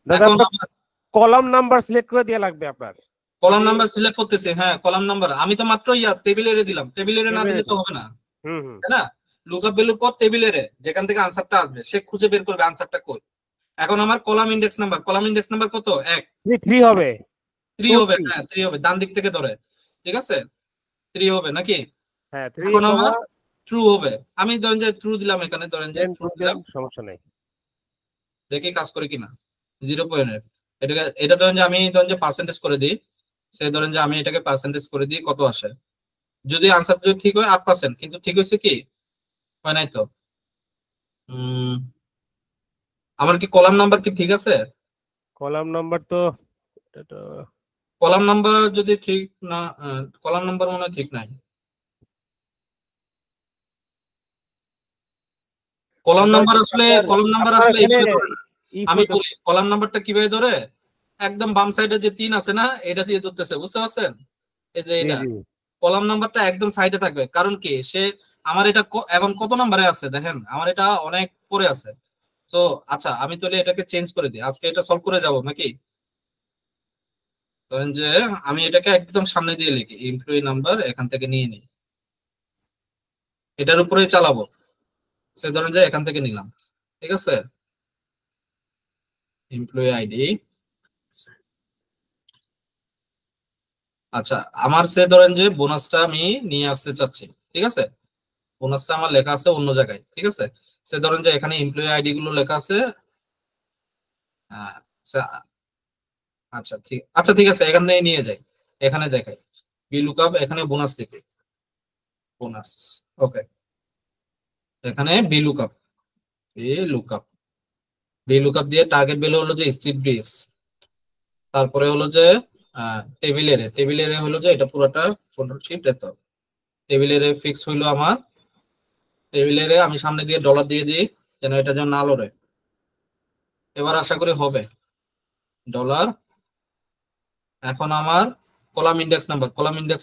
দাদা এখন আপনার আমার কলাম নাম্বার সিলেক্ট করে দেওয়া লাগবে আপনার। কলাম আপনি নাম্বার সিলেক্ট করতেছি, হ্যাঁ কলাম নাম্বার আমি তো মাত্র টেবিলের দিলাম, টেবিলের না দিলে তো হবে না, হুম তাই না? লুকআপ ভ্যালুর পর টেবিলের যেখান থেকে আনসারটা আসবে সে খুঁজে বের করবে আনসারটা কই। এখন আমার column index number, column index number কত? 1, 3 হবে, 3 হবে, হ্যাঁ 3 হবে, ডান দিক থেকে ধরে, ঠিক আছে? 3 হবে নাকি? হ্যাঁ 3 এখন কমা আমার ট্রু হবে, আমি ধরেন যে ট্রু দিলাম, এখানে ধরেন যে 10 ট্রু 2 দিলাম, সমস্যা নেই। দেখি কাজ করে কিনা। 0 এটাকে, এটা ধরেন যে আমি ধরেন যে পার্সেন্টেজ করে দিই, সে ধরেন যে আমি এটাকে পার্সেন্টেজ করে দিই, কত আসে? যদি আনসার যদি ঠিক হয় 8%, কিন্তু ঠিক হয়েছে কি হয় নাই তো? আমার কি কলাম নাম্বার কি ঠিক আছে? কলাম নাম্বার তো এটা কলাম নাম্বার যদি ঠিক না, কলাম নাম্বার মনে হয় ঠিক নাই। কলাম দাদা নাম্বার আসলে, কলাম নাম্বার আপনার আসলে এখানে এইভাবে ধরে, ই আমি বলি কলাম নাম্বারটা কিভাবে ধরে, একদম বাম সাইডে যে 3 আছে না, এটা দিয়ে ধরতেছে, বুঝতে পারছেন? এই যে জি এটা জি কলাম নাম্বারটা একদম সাইডে থাকবে, কারণ কি সে আমার এটা এখন কত নাম্বারে আছে দেখেন, আমার এটা অনেক পরে আছে। তো আচ্ছা আমি তাহলে এটাকে চেঞ্জ করে দিই, আজকে এটা সলভ করে যাব নাকি? ধরেন যে আমি এটাকে একদম সামনে দিয়ে লিখি, এমপ্লয়ি নাম্বার এখান থেকে নিয়ে নিই, এটার উপরে চালাবো, সে ধরেন যে এখান থেকে নিলাম, ঠিক আছে? এমপ্লয়ি আইডি, আচ্ছা আমার সে ধরেন যে বোনাসটা আমি নিয়ে আসতে চাচ্ছি, ঠিক আছে? বোনাসটা আমার লেখা আছে অন্য জায়গায়, ঠিক আছে? সে ধরেন যে এখানে এমপ্লয়ি আইডি গুলো লেখা আছে, আচ্ছা আচ্ছা ঠিক আছে, এখান থেকে নিয়ে যাই, এখানে দেখাই বি লুকআপ, এখানে বোনাস লিখি, বোনাস, ওকে, এখানে V lookup, V lookup, V lookup দিয়ে টার্গেট ভ্যালু হলো যে স্ট্রিট ব্রিজ, তারপরে হলো যে টেবিলের হলো যে এটা পুরোটা কন্ট্রোল শিফট এত, টেবিলের ফিক্স হইলো আমার, টেবিলের আমি সামনে দিয়ে ডলার দিয়ে দিই যেন এটা যেন না লড়ে। এবার আশা করি হবে ডলার। এখন আমার কলাম ইন্ডেক্স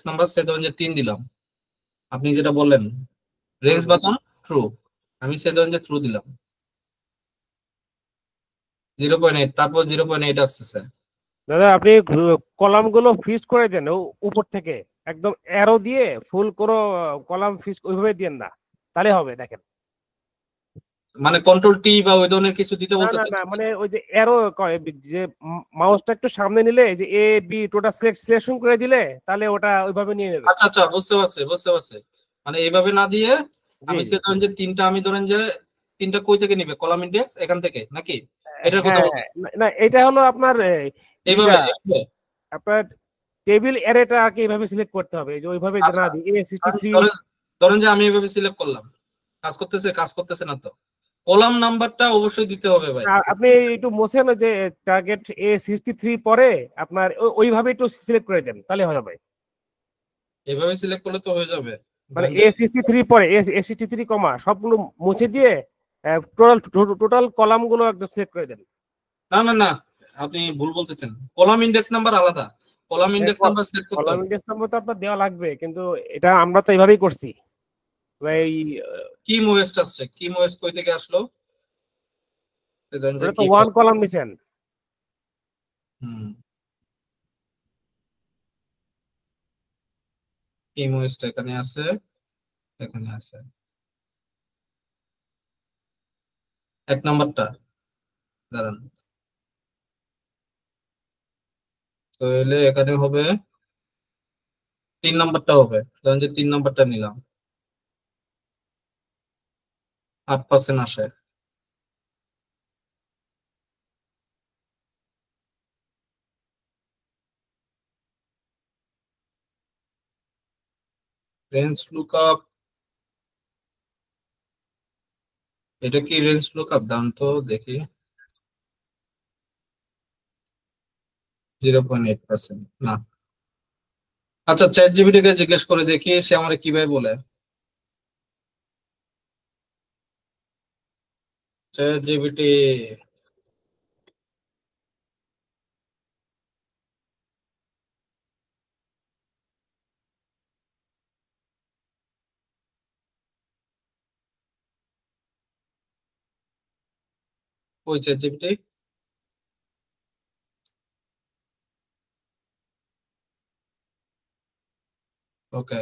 নাম্বার সে ধরেন যে 3 দিলাম, আপনি যেটা বললেন রেঞ্জ বাটন ট্রু, আমি সে ধরেন যে ট্রু দিলাম, 0.8, তারপর 0.8 আসতেছে। দাদা আপনি কলাম গুলো ফিক্স করে দেন উপর থেকে, একদম অ্যারো দিয়ে ফুল কোনো কলাম ফিস ওইভাবে দিয়েন না, তাহলে হবে। দেখেন, মানে কন্ট্রোল টি বা ওই ধরনের কিছু দিতে না না বলতেছেন? না, মানে ওই যে অ্যারো, যে মাউসটা একটু সামনে নিলে, এই যে এ বি টোটাল সিলেকশন করে দিলে, তাহলে ওটা ওইভাবে নিয়ে নেবে। আচ্ছা আচ্ছা, বুঝতে পারছি বুঝতে পারছি। মানে এইভাবে না দিয়ে জি আমি জি। সে ধরেন যে তিনটা, আমি ধরেন যে তিনটা কই থেকে নিবে, কলাম ইন্ডেক্স এখান থেকে নাকি? এটার কথা হ্যাঁ হ্যাঁ, বলতেছি। না এটা হলো আপনার এইভাবে ইটা, এইভাবে? আপনার টেবিল অ্যারেটা আর কি এইভাবে সিলেক্ট করতে হবে, এই যে ওইভাবে যে আচ্ছা, না দিই A63। ধরেন ধরেন যে আমি এইভাবে সিলেক্ট করলাম, কাজ করতেছে কাজ করতেছে না তো? কলাম নাম্বারটা অবশ্যই দিতে হবে ভাই। আপনি একটু মোছেন যে টার্গেট A63 পরে আপনার ওইভাবে একটু সিলেক্ট করে দেন, তাহলে হবে। এইভাবে সিলেক্ট করলে তো হয়ে যাবে। মানে ধরেন যে A63 পরে A63 কমা সবগুলো মুছে দিয়ে টোটাল টোটাল কলাম গুলো একদম সিলেক্ট করে দেন। না না না, আপনি ভুল বলতেছেন, কলাম ইন্ডেক্স নাম্বার আলাদা, কলাম ইন্ডেক্স নাম্বার সিলেক্ট করতে কলাম হবে। ইন্ডেক্স নাম্বার তো আপনার দেওয়া লাগবে, কিন্তু এটা আমরা তো এইভাবেই করছি। এই কি মোয়েস্ট আসছে, কি মোয়েস্ট কই থেকে আসলো? ধরেন যে ওটা তো কি ওয়ান কলাম নিছেন। হুম, কি মোয়েস্ট এখানে আছে, এখানে আছে এক নাম্বারটা। দাঁড়ান, তো এলে এখানে হবে 3 নাম্বারটা হবে, ধরেন যে 3 নাম্বারটা নিলাম, 8% আসে। রেঞ্জ লুকআপ, এটা কি রেঞ্জ লুকআপ? দাম তো দেখি, 0.8% না। আচ্ছা, চ্যাট জিপিটি কে জিজ্ঞেস করে দেখি সে আমার কিভাবে বলে। চ্যাট জিপিটি, ওই চ্যাট জিপিটি, ওকে।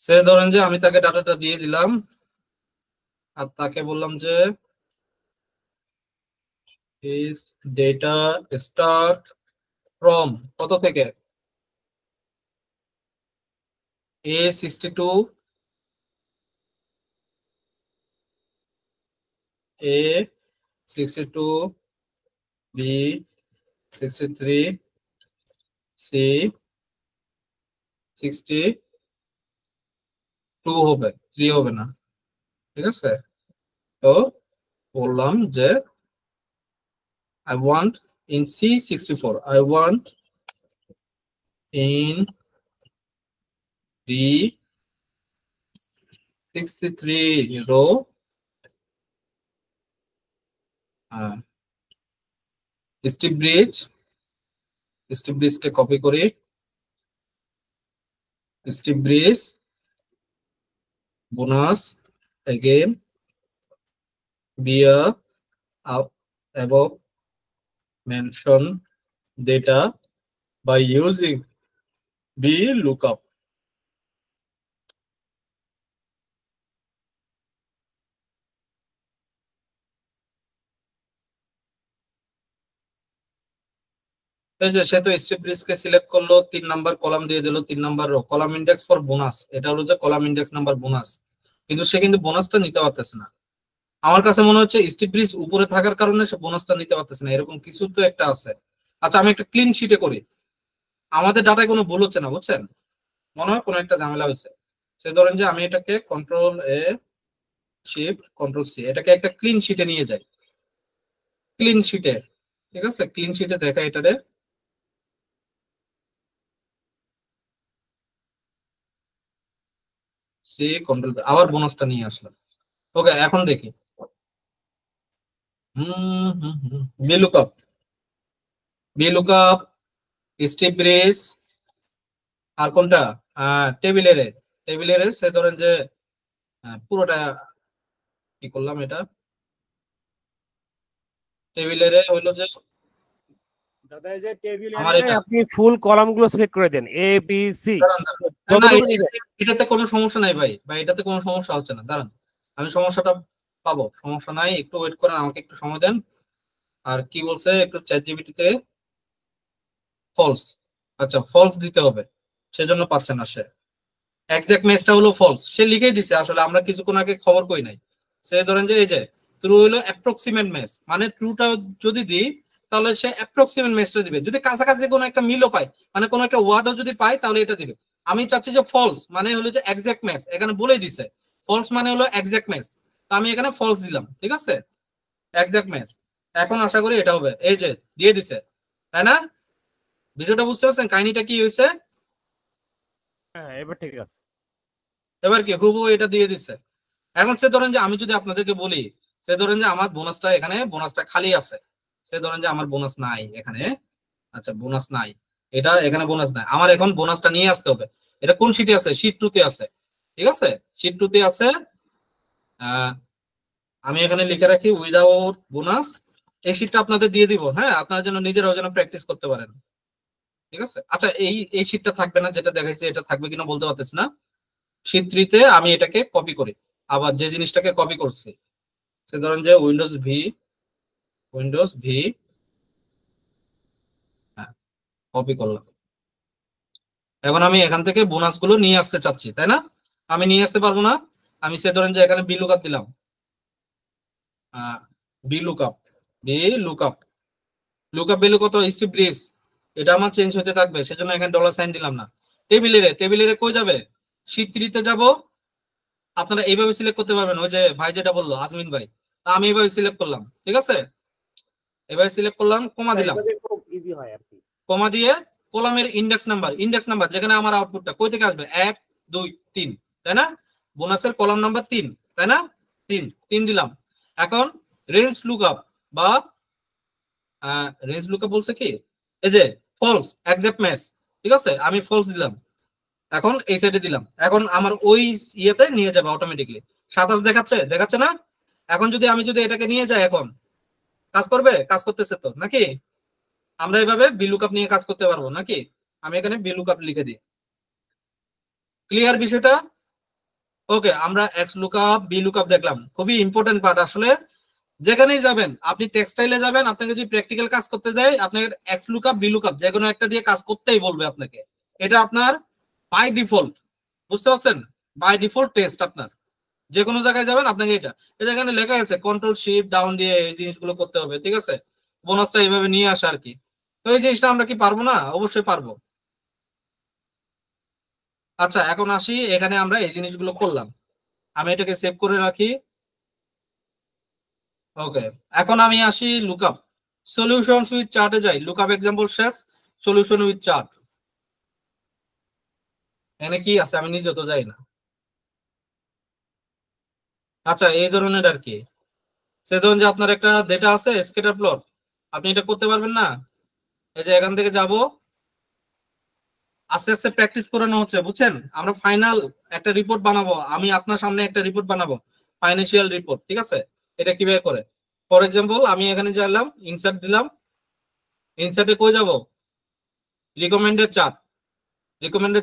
সে ধরেন যে আমি তাকে ডাটাটা দিয়ে দিলাম, আর তাকে বললাম যে ইজ ডেটা স্টার্ট ফ্রম কত থেকে, A62, A62, B63, C62 হবে, 3 হবে না, ঠিক আছে? তো বললাম যে I want in C64, I want in B63 row, steep bridge, steep ব্রিজকে কপি করি, steep bridge bonus again be a up above mention data by using B lookup. এই যে সে তো স্ট্রিপ ব্রিজকে সিলেক্ট করলো, 3 নাম্বার কলাম দিয়ে দিল, 3 number rho, column index for bonus, এটা হলো যে কলাম ইন্ডেক্স নাম্বার বোনাস, কিন্তু সে কিন্তু বোনাসটা নিতে পারতেছে না। আমার কাছে মনে হচ্ছে স্ট্রিপ ব্রিজ উপরে থাকার কারণে সে বোনাসটা নিতে পারতেছে না, এরকম কিছু তো একটা আছে। আচ্ছা, আমি একটা ক্লিন শিটে করি, আমাদের ডাটায় কোনো ভুল হচ্ছে না, বুঝছেন? মনে হয় কোনো একটা ঝামেলা হয়েছে। সে ধরেন যে আমি এটাকে কন্ট্রোল এ, শিফট কন্ট্রোল সি, এটাকে একটা ক্লিন শিটে নিয়ে যাই, ক্লিন শিটে, ঠিক আছে, ক্লিন শিটে দেখা এটারে, সি কন্ট্রোল, আবার বোনাসটা নিয়ে আসলাম। ওকে, এখন দেখি। বিলুকআপ, বিলুকআপ, স্টিপ ব্রেস, আর কোনটা, টেবিলের, টেবিলের সে ধরেন যে পুরোটা কি করলাম, এটা টেবিলের হইলো যে দাদা এই যে টেবিল আমার এরিয়ায় এটা আপনি ফুল কলামগুলো সিলেক্ট করে দেন এ বি সি দাঁড়ান, দাঁড়ান। না যতটুকু নিবেন। এটাতে কোনো সমস্যা নাই ভাই, এটাতে কোনো সমস্যা হচ্ছে না, দাঁড়ান আমি সমস্যাটা পাবো, সমস্যা নাই, একটু ওয়েট করেন, আমাকে একটু সময় দেন। আর কি বলছে একটু চ্যাট জিপিটিতে ফলস, আচ্ছা ফলস দিতে হবে, সেজন্য পাচ্ছে না সে। এক্সাক্ট ম্যাচটা হলো ফলস, সে লিখেই দিছে, আসলে আমরা কিছুক্ষণ আগে খবর কই নাই। সে ধরেন যে এই যে ট্রু হলো অ্যাপ্রক্সিমেট ম্যাচ, মানে ট্রুটা যদি দিই তাহলে সে অ্যাপ্রক্সিমেট ম্যাচটা দিবে, যদি কাছাকাছি কোনো একটা মিলও পায়, মানে কোনো একটা ওয়ার্ডও যদি পায় তাহলে এটা দিবে। আমি চাচ্ছি যে ফলস মানে হলো যে এক্সাক্ট ম্যাচ, এখানে বলেই দিছে ফলস মানে হলো এক্সাক্ট ম্যাচ, তো আমি এখানে ফলস দিলাম, ঠিক আছে, এক্সাক্ট ম্যাচ। এখন আশা করি এটা হবে, এই যে দিয়ে দিছে, তাই না? বিষয়টা বুঝতে পারছেন কাহিনীটা কি হয়েছে? হ্যাঁ এবার ঠিক আছে। এবার কি হুবহু এটা দিয়ে দিচ্ছে। এখন সে ধরেন যে আমি যদি আপনাদেরকে বলি, সে ধরেন যে আমার বোনাসটা এখানে, বোনাসটা খালি আছে, সে ধরেন যে আমার বোনাস নাই এখানে, আচ্ছা বোনাস নাই, এটা এখানে বোনাস নাই, আমার এখন বোনাসটা নিয়ে আসতে হবে। এটা কোন শীটে আছে? শীট 2 তে আছে, ঠিক আছে, শীট 2 তে আছে। আহ, আমি এখানে লিখে রাখি উইদাউট বোনাস, এই শীটটা আপনাদের দিয়ে দিব, হ্যাঁ আপনারা যেন নিজেরাও যেন প্র্যাকটিস করতে পারেন, ঠিক আছে। আচ্ছা এই শীটটা থাকবে না, যেটা দেখাইছে এটা থাকবে কিনা বলতে পারতেছি না। শীট 3 তে আমি এটাকে কপি করি, আবার যে জিনিসটাকে কপি করছি, সে ধরেন যে উইন্ডোজ ভি কপি করলাম। এখন আমি এখান থেকে বোনাস গুলো নিয়ে আসতে চাচ্ছি, তাই না? আমি নিয়ে আসতে পারবো না, আমি সে ধরেন যে এখানে বি লুকআপ দিলাম, V lookup V lookup lookup value কত? স্ট্রিপ ব্রিজ, এটা আমার চেঞ্জ হতে থাকবে, সেজন্য এখানে $সাইন দিলাম না। টেবিলের কই যাবে? শীট 3 তে যাব। আপনারা এইভাবে সিলেক্ট করতে পারবেন, ওই যে ভাই যেটা বললো আজমিন ভাই, তা আমি এইভাবে সিলেক্ট করলাম, ঠিক আছে, এভাবে সিলেক্ট করলাম, কমা দিলাম, এইভাবে খুব ইজি হয় আর কি। কমা দিয়ে কলামের ইন্ডেক্স নাম্বার যেখানে আমার আউটপুটটা কই থেকে আসবে, 1 2 3, তাই না? বোনাসের কলাম নাম্বার 3, তাই না? 3 দিলাম। এখন রেঞ্জ লুকআপ বা রেঞ্জ লুকআপ বলছে কি, এই যে ফলস এক্সাক্ট ম্যাচ, ঠিক আছে, আমি ফলস দিলাম, এখন এই সাইডে দিলাম, এখন আমার ওই ইয়েতে নিয়ে যাবে অটোমেটিকলি। 27 দেখাচ্ছে, দেখাচ্ছে না? এখন আমি যদি এটাকে নিয়ে যাই, এখন কাজ করবে? কাজ করতেছে তো নাকি? আমরা এভাবে বিলুকআপ নিয়ে কাজ করতে পারবো নাকি? আমি এখানে বিলুকআপ লিখে দিই, ক্লিয়ার বিষয়টা? ওকে, আমরা এক্স লুকআপ বি লুকআপ দেখলাম, খুবই ইম্পর্টেন্ট পার্ট আসলে। যেখানেই যাবেন আপনি টেক্সটাইলে যাবেন, আপনাকে যদি প্র্যাকটিক্যাল কাজ করতে দেয়, আপনাকে এক্স লুকআপ বি লুকআপ যে কোনো একটা দিয়ে কাজ করতেই বলবে আপনাকে, এটা আপনার বাই ডিফল্ট, বুঝতে পারছেন? বাই ডিফল্ট টেস্ট আপনার, যে কোনো জায়গায় যাবেন আপনাকে এটা এখানে লেখা আছে কন্ট্রোল শিফট ডাউন দিয়ে এই জিনিসগুলো করতে হবে, ঠিক আছে, বোনাসটা এইভাবে নিয়ে আসা আর কি। তো এই জিনিসটা আমরা কি পারবো না? অবশ্যই পারবো। আচ্ছা এখন আসি, এখানে আমরা এই জিনিসগুলো করলাম, আমি এটাকে সেভ করে রাখি। ওকে, এখন আমি আসি লুকআপ সলিউশন উইথ চার্টে যাই, লুকআপ এক্সাম্পল শেষ, সলিউশন উইথ চার্ট, এখানে কি আছে আমি নিজে তো যাই না। আচ্ছা এই ধরনের আর কি, সে ধরুন যে আপনার একটা ডেটা আছে স্ক্যাটার প্লট, আপনি এটা করতে পারবেন না? এই যে এখান থেকে যাব, আস্তে আস্তে প্র্যাকটিস করানো হচ্ছে, বুঝছেন? আমরা ফাইনাল একটা রিপোর্ট বানাবো, আমি আপনার সামনে একটা রিপোর্ট বানাবো, ফাইন্যান্সিয়াল রিপোর্ট, ঠিক আছে, এটা কিভাবে করে। ফর এক্সাম্পল আমি এখানে যাইলাম, ইনসার্ট দিলাম, ইনসার্টে কই যাব, রিকমেন্ডেড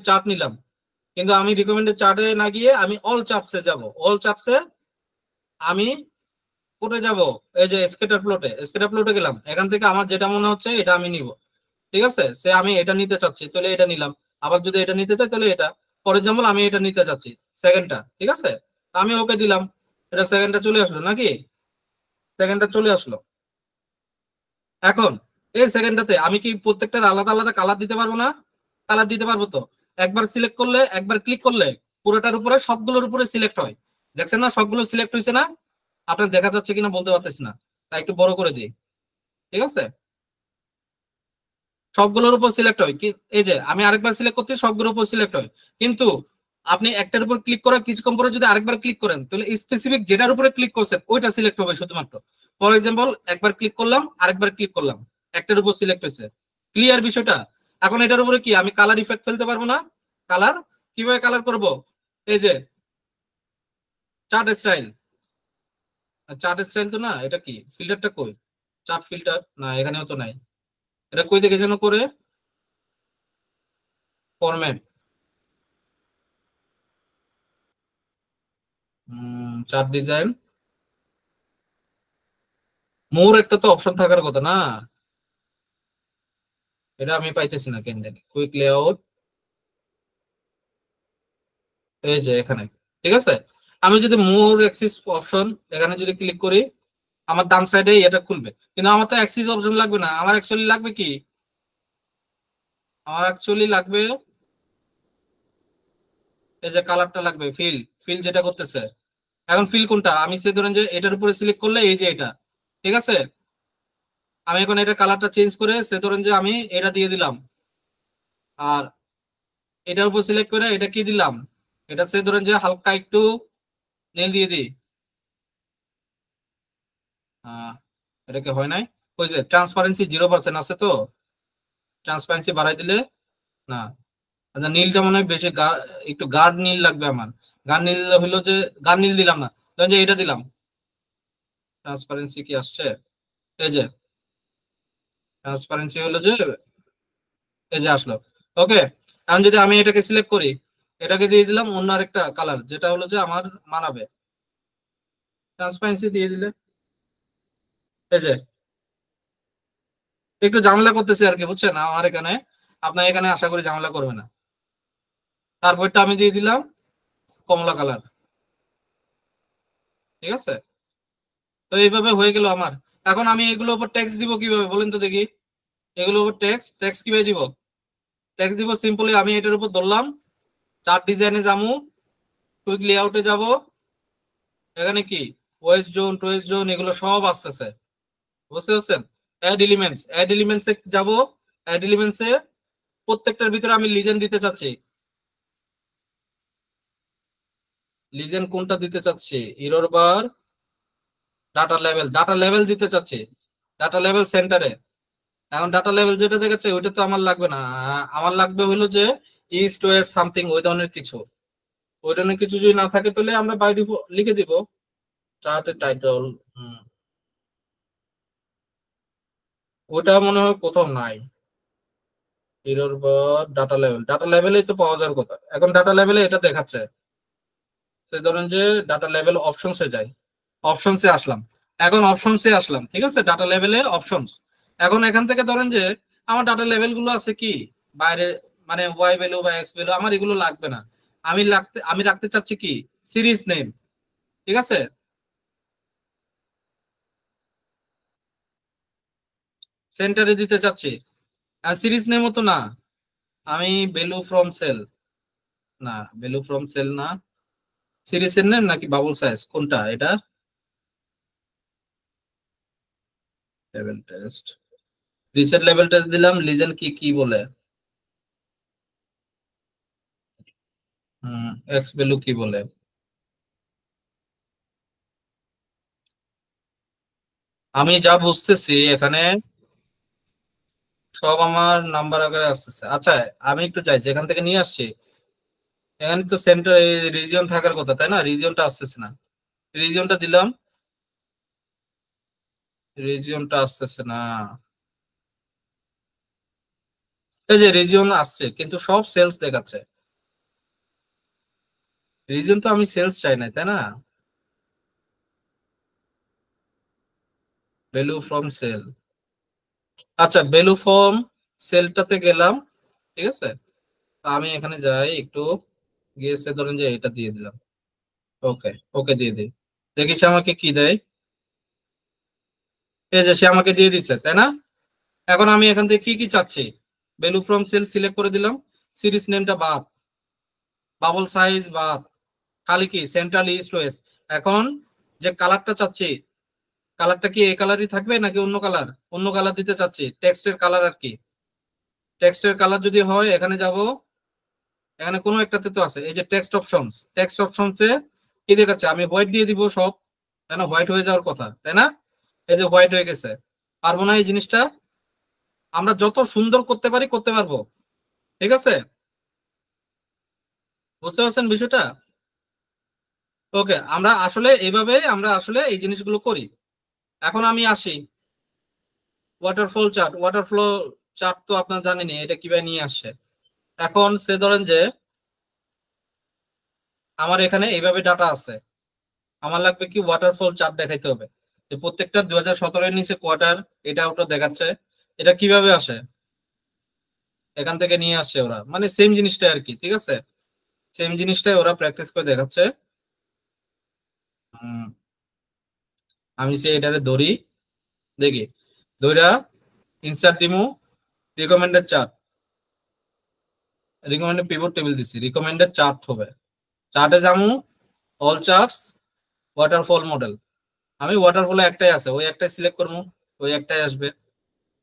চার্ট নিলাম, কিন্তু আমি রিকমেন্ডেড চার্টে না গিয়ে আমি অল চার্টসে যাব, অল চার্টসে আমি কোটে যাব, এই যে স্ক্যাটার প্লটে গেলাম, এখান থেকে আমার যেটা মনে হচ্ছে এটা আমি নিব, ঠিক আছে, সে আমি এটা নিতে চাচ্ছি তাহলে এটা নিলাম, আবার যদি এটা নিতে চাই তাহলে এটা, ফর এক্সাম্পল আমি এটা নিতে চাচ্ছি সেকেন্ডটা, ঠিক আছে, আমি ওকে দিলাম, এটা সেকেন্ডটা চলে আসলো নাকি? সেকেন্ডটা চলে আসলো। এখন এই সেকেন্ডটাতে আমি কি প্রত্যেকটার আলাদা আলাদা কালার দিতে পারবো না? কালার দিতে পারবো তো, একবার সিলেক্ট করলে, একবার ক্লিক করলে পুরোটার উপরে সবগুলোর উপরে সিলেক্ট হয়, দেখছেন না সবগুলো সিলেক্ট হয়েছে না? আপনার দেখা যাচ্ছে কিনা বলতে পারতেছি না, তাই একটু বড় করে দিই, ঠিক আছে, সবগুলোর উপর সিলেক্ট হয় কি, এই যে আমি আরেকবার সিলেক্ট করতে সবগুলোর উপর সিলেক্ট হয়, কিন্তু আপনি একটার উপর ক্লিক করার কিছুক্ষণ পরে যদি আরেকবার ক্লিক করেন তাহলে স্পেসিফিক যেটার উপরে ক্লিক করছেন ওইটা সিলেক্ট হবে শুধুমাত্র। ফর এক্সাম্পল একবার ক্লিক করলাম, আরেকবার ক্লিক করলাম, একটার উপর সিলেক্ট হয়েছে, ক্লিয়ার বিষয়টা? এখন এটার উপরে কি আমি কালার ইফেক্ট ফেলতে পারবো না? কালার কিভাবে কালার করব, এই যে চার্ট স্টাইল তো না, এটা কি ফিল্টারটা কই, চার্ট ফিল্টার না, এখানেও তো নাই, এটা কই থেকে যেন করে, ফরম্যাট, চার্ট ডিজাইন, মোর একটা তো অপশন থাকার কথা না, এটা আমি পাইতেছি না কেন জানি। কুইক লেআউট, এই যে এখানে, ঠিক আছে। আমি যদি মোর অ্যাক্সিস অপশন এখানে যদি ক্লিক করি, আমার ডান সাইডে এটা খুলবে, কিন্তু আমার তো অ্যাক্সিস অপশন লাগবে না। আমার অ্যাকচুয়ালি লাগবে কি, আমার অ্যাকচুয়ালি লাগবে এই যে কালারটা লাগবে, ফিল, ফিল যেটা করতেছে। এখন ফিল কোনটা, আমি সে ধরেন যে এটার উপরে সিলেক্ট করলে এই যে এটা, ঠিক আছে। আমি এখন এটা কালারটা চেঞ্জ করে সে ধরেন যে আমি এটা দিয়ে দিলাম, আর এটার উপর সিলেক্ট করে এটা কি দিলাম, এটা সে ধরেন যে হালকা একটু নীল দিয়ে দিই। এটাকে হয় নাই, ওই যে ট্রান্সপারেন্সি 0% আছে, তো ট্রান্সপারেন্সি বাড়াই দিলে না। আচ্ছা নীলটা মনে হয় বেশি একটু গাঢ় নীল লাগবে আমার। গাঢ় নীল হইলো যে, গাঢ় নীল দিলাম না, ধরেন যে এটা দিলাম, ট্রান্সপারেন্সি কি আসছে, এই যে ট্রান্সপারেন্সি হলো যে এই যে আসলো। ওকে, এখন যদি আমি এটাকে সিলেক্ট করি, এটাকে দিয়ে দিলাম অন্য আরেকটা কালার যেটা হলো যে আমার মানাবে, ট্রান্সপারেন্সি দিয়ে দিলে এই যে একটু ঝামেলা করতেছে আর কি, বুঝছেন আমার এখানে। আপনার এখানে আশা করি ঝামেলা করবে না। তারপরটা আমি দিয়ে দিলাম কমলা কালার, ঠিক আছে। তো এইভাবে হয়ে গেল আমার। এখন আমি এগুলোর উপর ট্যাক্স দিব কিভাবে বলেন তো দেখি, এগুলোর উপর ট্যাক্স, ট্যাক্স কিভাবে দিব, ট্যাক্স দিব সিম্পলি আমি এটার উপর ধরলাম, চার্ট ডিজাইনে যাবো, কুইক লেআউটে যাব, এখানে কি ওয়েস্ট জোন টোয়েস্ট জোন এগুলো সব আসতেছে, বুঝতে পারছেন। অ্যাড এলিমেন্টস, অ্যাড এলিমেন্টস এ যাব, অ্যাড এলিমেন্টস এ প্রত্যেকটার ভিতরে আমি লিজেন্ড দিতে চাচ্ছি। লিজেন্ড কোনটা দিতে চাচ্ছি, এরর বার, ডাটা লেভেল, ডাটা লেভেল দিতে চাচ্ছি, ডাটা লেভেল সেন্টারে। এখন ডাটা লেভেল যেটা দেখাচ্ছে ওইটা তো আমার লাগবে না, আমার লাগবে হলো যে ইস্ট ওয়েস্ট সামথিং ওই ধরনের কিছু। ওই ধরনের কিছু যদি না থাকে তাহলে আমরা বাই ডিফল্ট লিখে দিব চার্টের টাইটেল। ওটা মনে হয় কোথাও নাই, এরর বার, ডাটা লেভেল, ডাটা লেভেলেই তো পাওয়া যাওয়ার কথা। এখন ডাটা লেভেলে এটা দেখাচ্ছে, সে ধরেন যে ডাটা লেভেল অপশনসে যাই, অপশনসে আসলাম, এখন অপশনসে আসলাম, ঠিক আছে, ডাটা লেভেলে অপশনস। এখন এখান থেকে ধরেন যে আমার ডাটা লেভেল গুলো আছে কি বাইরে, মানে ওয়াই ভ্যালু বা এক্স ভ্যালু, আমার এগুলো লাগবে না। আমি রাখতে চাচ্ছি কি সিরিজ নেম, ঠিক আছে। সেন্টারে দিতে চাচ্ছি, আর সিরিজ নেমও তো না, আমি ভ্যালু ফ্রম সেল, না ভ্যালু ফ্রম সেল না, সিরিজের নেম নাকি বাবল সাইজ কোনটা এটা, level taste, reset level taste দিলাম, লিজেন কি কি বলে, এক্স ভ্যালু কি বলে। আমি যা বুঝতেছি এখানে সব আমার নাম্বার আকারে আসতেছে। আচ্ছা আমি একটু যাই যেখান থেকে নিয়ে আসছি, এখানে তো সেন্টার রিজিয়ন থাকার কথা তাই না, রিজিয়নটা আসতেছে না, রিজিয়নটা দিলাম, রিজিয়নটা আসতেছে না, এই যে রিজিয়ন আসছে কিন্তু সব সেলস দেখাচ্ছে, রিজিয়ন তো আমি সেলস চাই নাই তাই না, ভ্যালু ফ্রম সেল। আচ্ছা ভ্যালু ফ্রম সেলটাতে গেলাম, ঠিক আছে। আমি এখানে যাই একটু, গিয়ে সে ধরেন যে এটা দিয়ে দিলাম, ওকে, ওকে দিয়ে দিই, দেখি সে আমাকে কি দেয়। এই যে সে আমাকে দিয়ে দিচ্ছে তাই না। এখন আমি এখান থেকে কি কি চাচ্ছি, ভ্যালু ফ্রম সেল সিলেক্ট করে দিলাম, সিরিজ নেমটা বাদ, বাবল সাইজ বাদ, খালি কি সেন্ট্রাল ইস্ট ওয়েস্ট। এখন যে কালারটা চাচ্ছি, কালারটা কি এই কালারই থাকবে নাকি অন্য কালার, অন্য কালার দিতে চাচ্ছি, টেক্সটের কালার আর কি, টেক্সটের কালার যদি হয় এখানে যাব, এখানে কোনো একটাতে তো আছে, এই যে টেক্সট অপশনস, টেক্সট অপশনসে কি দেখাচ্ছে, আমি হোয়াইট দিয়ে দিব সব, তাই না, হোয়াইট হয়ে যাওয়ার কথা তাই না, এই যে হোয়াইট হয়ে গেছে। পারবো না এই জিনিসটা, আমরা যত সুন্দর করতে পারি করতে পারবো, ঠিক আছে, বুঝতে পারছেন বিষয়টা। ওকে, আমরা আসলে এইভাবে আমরা আসলে এই জিনিসগুলো করি। এখন আমি আসি ওয়াটারফল চার্ট, ওয়াটারফ্লো চার্ট তো আপনার জানেনই এটা কিভাবে নিয়ে আসছে। এখন সে ধরেন যে আমার এখানে এইভাবে ডাটা আছে, আমার লাগবে কি ওয়াটারফল চার্ট দেখাইতে হবে, যে প্রত্যেকটা 2017 এর নিচে কোয়ার্টার এটা ওটা দেখাচ্ছে। এটা কিভাবে আসে, এখান থেকে নিয়ে আসছে ওরা, মানে সেম জিনিসটা আর কি, ঠিক আছে, সেম জিনিসটাই ওরা প্র্যাকটিস করে দেখাচ্ছে। উম, আমি সে এটারে ধরি, দেখি ধইরা ইনসার্ট দিমু, recommended chart, recommended pivot table দিছি, রিকমেন্ডেড চার্ট হবে, চার্টে যামু, অল চার্টস, ওয়াটারফল মডেল, আমি ওয়াটারফলে একটাই আছে, ওই একটাই সিলেক্ট করবো, ওই একটাই আসবে।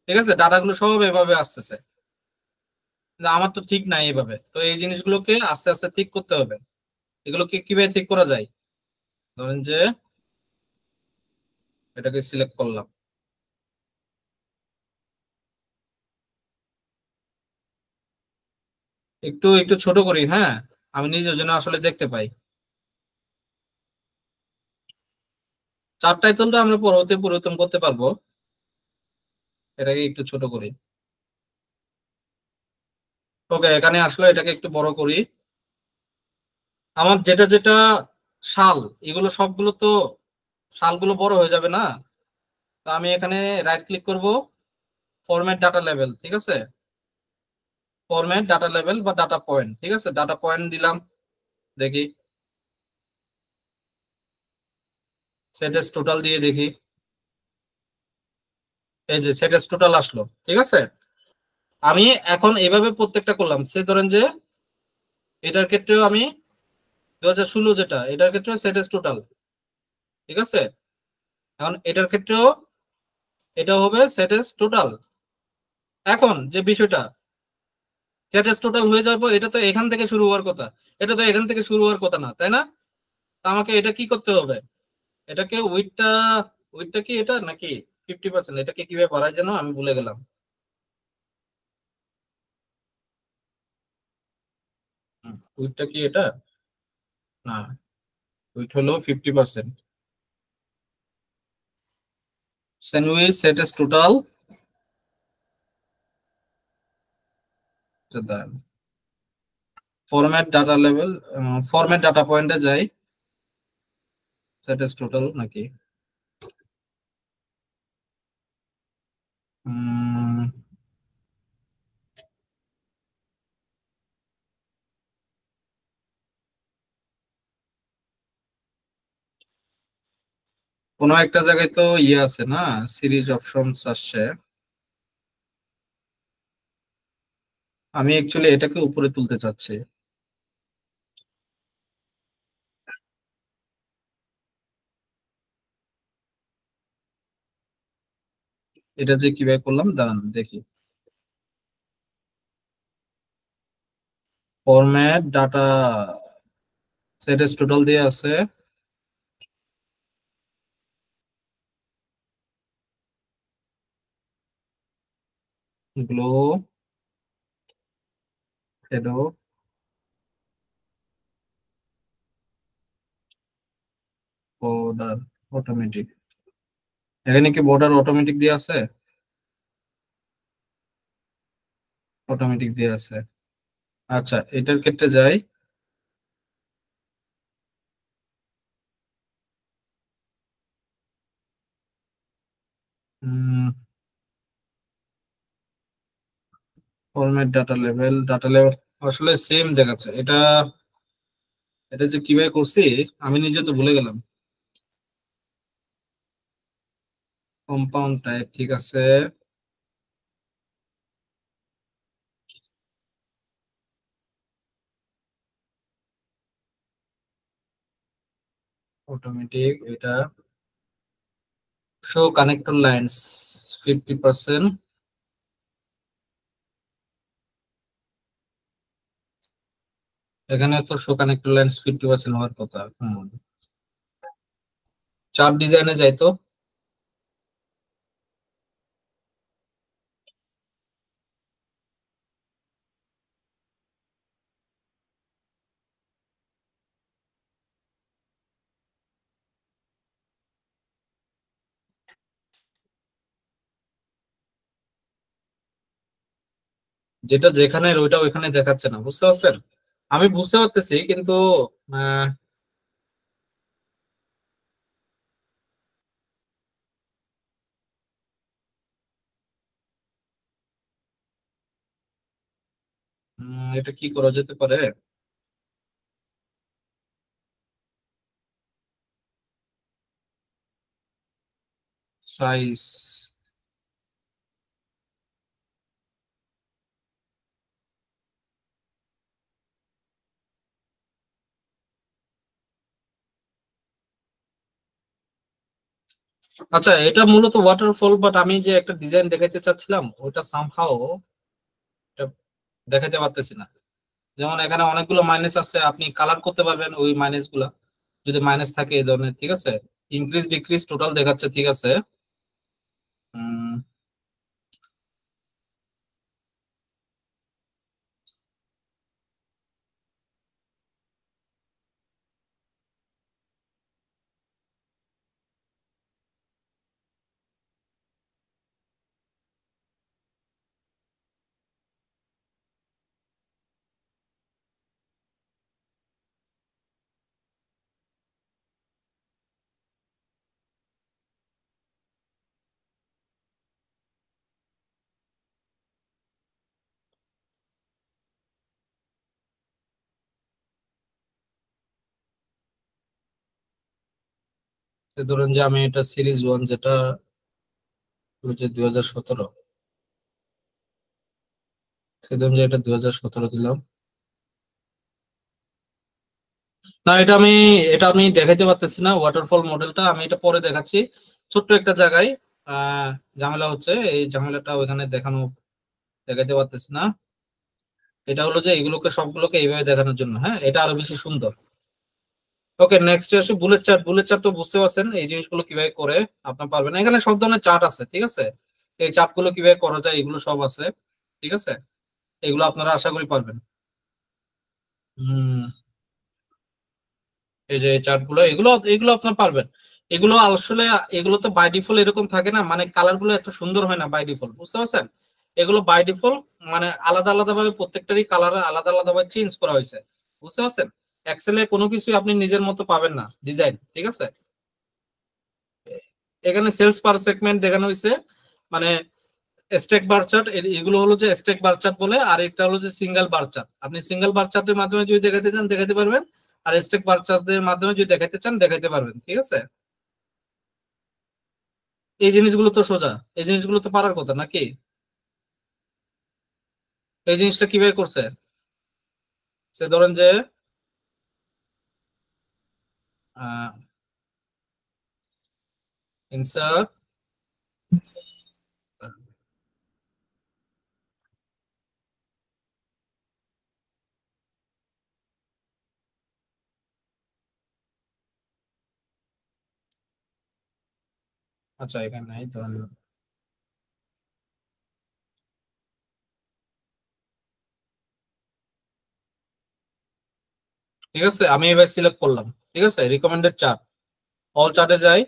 ঠিক আছে, ডাটাগুলো সব এভাবে আসতেছে, কিন্তু আমার তো ঠিক নাই এভাবে, তো এই জিনিসগুলোকে আস্তে আস্তে ঠিক করতে হবে। এগুলোকে কিভাবে ঠিক করা যায়, ধরেন যে এটাকে সিলেক্ট করলাম, একটু একটু ছোট করি, হ্যাঁ, আমি নিজের জন্য আসলে দেখতে পাই। চার টাইটেলটা আমরা পরবর্তী পরিবর্তন করতে পারবো, এটাকে একটু ছোট করি। ওকে, এখানে আসলে এটাকে একটু বড় করি। আমার যেটা যেটা শাল, এগুলো সবগুলো তো শালগুলো বড় হয়ে যাবে না, তো আমি এখানে রাইট ক্লিক করব, ফরম্যাট ডাটা লেভেল, ঠিক আছে, ফরম্যাট ডাটা লেভেল বা ডাটা পয়েন্ট, ঠিক আছে, ডাটা পয়েন্ট দিলাম, দেখি সেটেস টোটাল দিয়ে দেখি, এই যে সেটেস টোটাল আসলো, ঠিক আছে। আমি এখন এইভাবে প্রত্যেকটা করলাম, সে ধরেন যে এটার ক্ষেত্রেও আমি 2016 যেটা, এটার ক্ষেত্রে সেটেস টোটাল, ঠিক আছে, এখন এটার ক্ষেত্রেও এটা হবে সেটেস টোটাল। এখন যে বিষয়টা, সেটেস টোটাল হয়ে যাওয়ার পর এটা তো এখান থেকে শুরু হওয়ার কথা, এটা তো এখান থেকে শুরু হওয়ার কথা না, তাই না? তা আমাকে এটা কি করতে হবে, এটাকে উইডটা, উইডটা কি এটা নাকি 50%, এটাকে কিভাবে বাড়ায় যেন আমি ভুলে গেলাম। উইডটা কি এটা, না, উইড হলো 50%, স্যান্ডউইচ সেটেস টোটাল, ফরম্যাট ডাটা লেভেল, ফরম্যাট ডাটা পয়েন্টে যাই, সেটেস টোটাল নাকি, উম, কোনো একটা জায়গায় তো ইয়ে আছে না, সিরিজ অপশনস আসছে, আমি অ্যাকচুয়ালি এটাকে উপরে তুলতে চাচ্ছি। এটা যে কিভাবে করলাম দাঁড়ান দেখি, ফরম্যাট ডাটা সেটেস টোটাল দিয়ে আছে, গ্লো, শ্যাডো, বর্ডার অটোমেটিক, এখানে কি বর্ডার অটোমেটিক দিয়ে আছে, অটোমেটিক দিয়ে আছে। আচ্ছা, এটার ক্ষেত্রে যাই, format data level, data level আসলে সেম দেখাচ্ছে এটা, এটা যে কিভাবে করছি আমি নিজে তো ভুলে গেলাম। কম্পাউন্ড টাইপ, ঠিক আছে, অটোমেটিক, এটা শো কানেক্টর লাইন্স 50%, এখানে তো শো কানেক্টর লাইন্স 50% হওয়ার কথা। চার্ট ডিজাইনে যাই তো, যেটা যেখানে ওইটা ওইখানে দেখাচ্ছে না, বুঝতে পারছেন? আমি বুঝতে পারতেছি কিন্তু আহ, এটা কি করা যেতে পারে? সাইজ। আচ্ছা, এটা মূলত ওয়াটারফল, বাট আমি যে একটা ডিজাইন দেখাইতে চাচ্ছিলাম ওটা সামহাও দেখাইতে পারতেছি না। যেমন এখানে অনেকগুলো মাইনাস আছে, আপনি কালার করতে পারবেন ওই মাইনাস গুলা যদি মাইনাস থাকে এই ধরনের, ঠিক আছে। ইনক্রিজ ডিক্রিজ টোটাল দেখাচ্ছে, ঠিক আছে। উম, ধরুন যে আমি এটা সিরিজ ওয়ান, যেটা হলো যে 2017, সে ধরুন যে এটা 2017 দিলাম। না, এটা আমি দেখাইতে পারতেছি না ওয়াটারফল মডেলটা, আমি এটা পরে দেখাচ্ছি। ছোট্ট একটা জায়গায় আহ ঝামেলা হচ্ছে, এই ঝামেলাটা ওইখানে দেখাইতে পারতেছি না। এটা হলো যে এগুলোকে সবগুলোকে এইভাবে দেখানোর জন্য, হ্যাঁ, এটা আরো বেশি সুন্দর। ওকে, নেক্সট আসে বুলেট চার্ট। বুলেট চার্ট তো বুঝতে পারছেন এই জিনিসগুলো কিভাবে করে আপনার পারবেন। এখানে সব ধরনের চার্ট আছে, ঠিক আছে। এই চার্ট গুলো কিভাবে করা যায় এগুলো সব আছে, ঠিক আছে। এগুলো আপনারা আশা করি পারবেন। হম। এই যে চার্ট গুলো, এগুলো এগুলো আপনার পারবেন। এগুলো আসলে এগুলো তো বাই ডিফল্ট এরকম থাকে না, মানে কালার গুলো এত সুন্দর হয় না বাই ডিফল্ট, বুঝতে পারছেন? এগুলো বাই ডিফল্ট মানে আলাদা আলাদা ভাবে প্রত্যেকটারই কালার আলাদা আলাদা ভাবে চেঞ্জ করা হয়েছে, বুঝতে পারছেন? এক্সেলে কোনো কিছু আপনি নিজের মতো পাবেন না ডিজাইন, ঠিক আছে। এখানে সেলস পার সেগমেন্ট দেখানো হয়েছে, মানে স্টেক বার চার্ট। এগুলো হলো যে স্টেক বার চার্ট বলে, আর একটা হলো যে সিঙ্গেল বার চার্ট। আপনি সিঙ্গেল বার চার্টের মাধ্যমে যদি দেখাতে চান দেখাতে পারবেন, আর স্টেক বার চার্টের মাধ্যমে যদি দেখাতে চান দেখাতে পারবেন, ঠিক আছে। এই জিনিসগুলো তো সোজা, এই জিনিসগুলো তো পারার কথা নাকি? এই জিনিসটা কিভাবে করছে? সে ধরেন যে ইনসার্ট। আচ্ছা, এখানে নাই ধরেন। ঠিক আছে, আমি এবার সিলেক্ট করলাম, ঠিক আছে। রিকমেন্ডেড চার্ট, অল চার্টে যাই।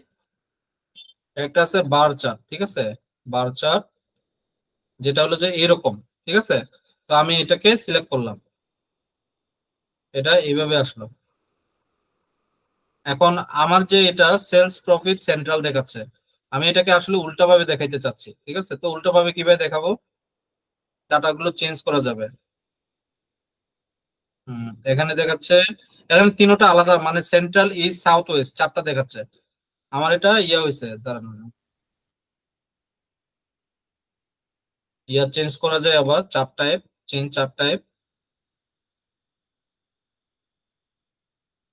একটা আছে বার চার্ট, ঠিক আছে। বার চার্ট যেটা হলো যে এরকম, ঠিক আছে। তো আমি এটাকে সিলেক্ট করলাম, এটা এইভাবে আসলো। এখন আমার যে এটা সেলস প্রফিট সেন্ট্রাল দেখাচ্ছে, আমি এটাকে আসলে উল্টা ভাবে দেখাইতে চাচ্ছি, ঠিক আছে। তো উল্টা ভাবে কিভাবে দেখাবো? ডাটা গুলো চেঞ্জ করা যাবে। এখানে দেখাচ্ছে, এখানে তিনটা আলাদা, মানে সেন্ট্রাল ইস্ট সাউথ ওয়েস্ট চারটা দেখাচ্ছে। আমার এটা ইয়া হয়েছে, দাঁড়ান, ইয়া চেঞ্জ করা যায় আবার, chart type, change chart type,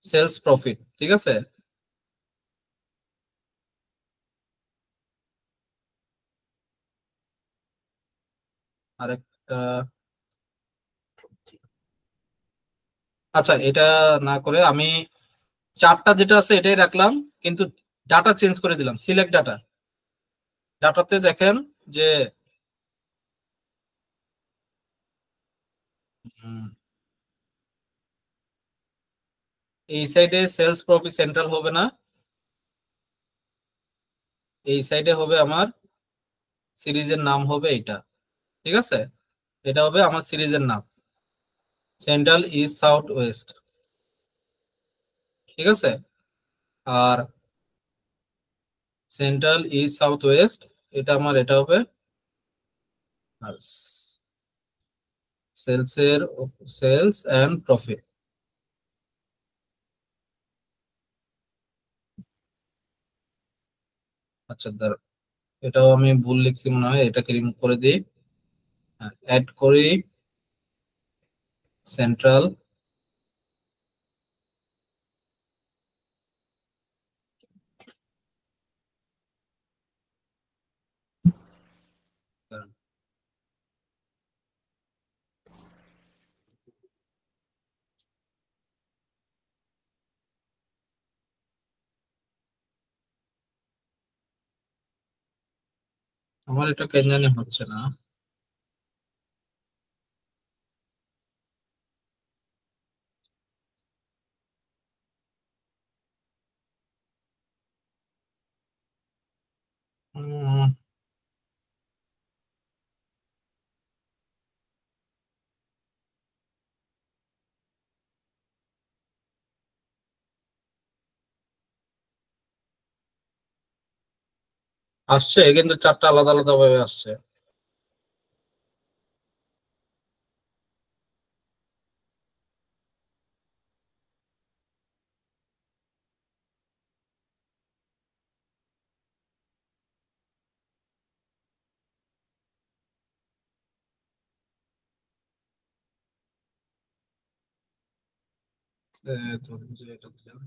sales profit, ঠিক আছে। আরেকটা, আচ্ছা এটা না করে আমি চারটা যেটা আছে এটাই রাখলাম, কিন্তু ডাটা চেঞ্জ করে দিলাম, সিলেক্ট ডাটা। ডাটাতে দেখেন যে উম, এই সাইডে সেলস প্রফিট সেন্ট্রাল হবে না, এই সাইডে হবে আমার সিরিজের নাম হবে এটা, ঠিক আছে। এটা হবে আমার সিরিজের নাম, সেন্ট্রাল ইস্ট সাউথ ওয়েস্ট। ঠিক আছে, আর সেন্ট্রাল ইস্ট সাউথ ওয়েস্ট এটা আমার, এটা হবে আর সেলসের, সেলস এন্ড প্রফিট। আচ্ছা দাঁড়া, এটাও আমি ভুল লিখছি মনে হয়, এটাকে রিমুভ করে দিই, অ্যাড করি সেন্ট্রাল আমার এটা কেন জানি হচ্ছে না। উম, আসছে কিন্তু চারটা আলাদা আলাদা ভাবে আসছে। ধরুন যে এটা দিলাম।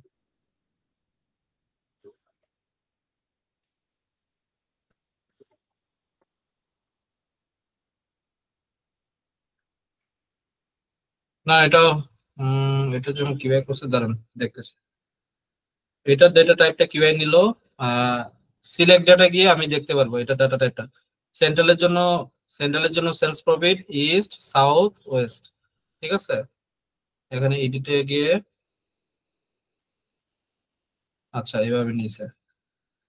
না এটা এটার জন্য কিভাবে করছে দাঁড়ান দেখতেছি। এটা ডেটা টাইপটা কিভাবে নিল, সিলেক্ট ডাটা গিয়ে আমি দেখতে পারবো এটা ডাটা টাইপটা। সেন্ট্রালের জন্য, সেন্ট্রালের জন্য sales profit east south west. ঠিক আছে, এখানে এডিটে গিয়ে, আচ্ছা এইভাবে নিয়েছে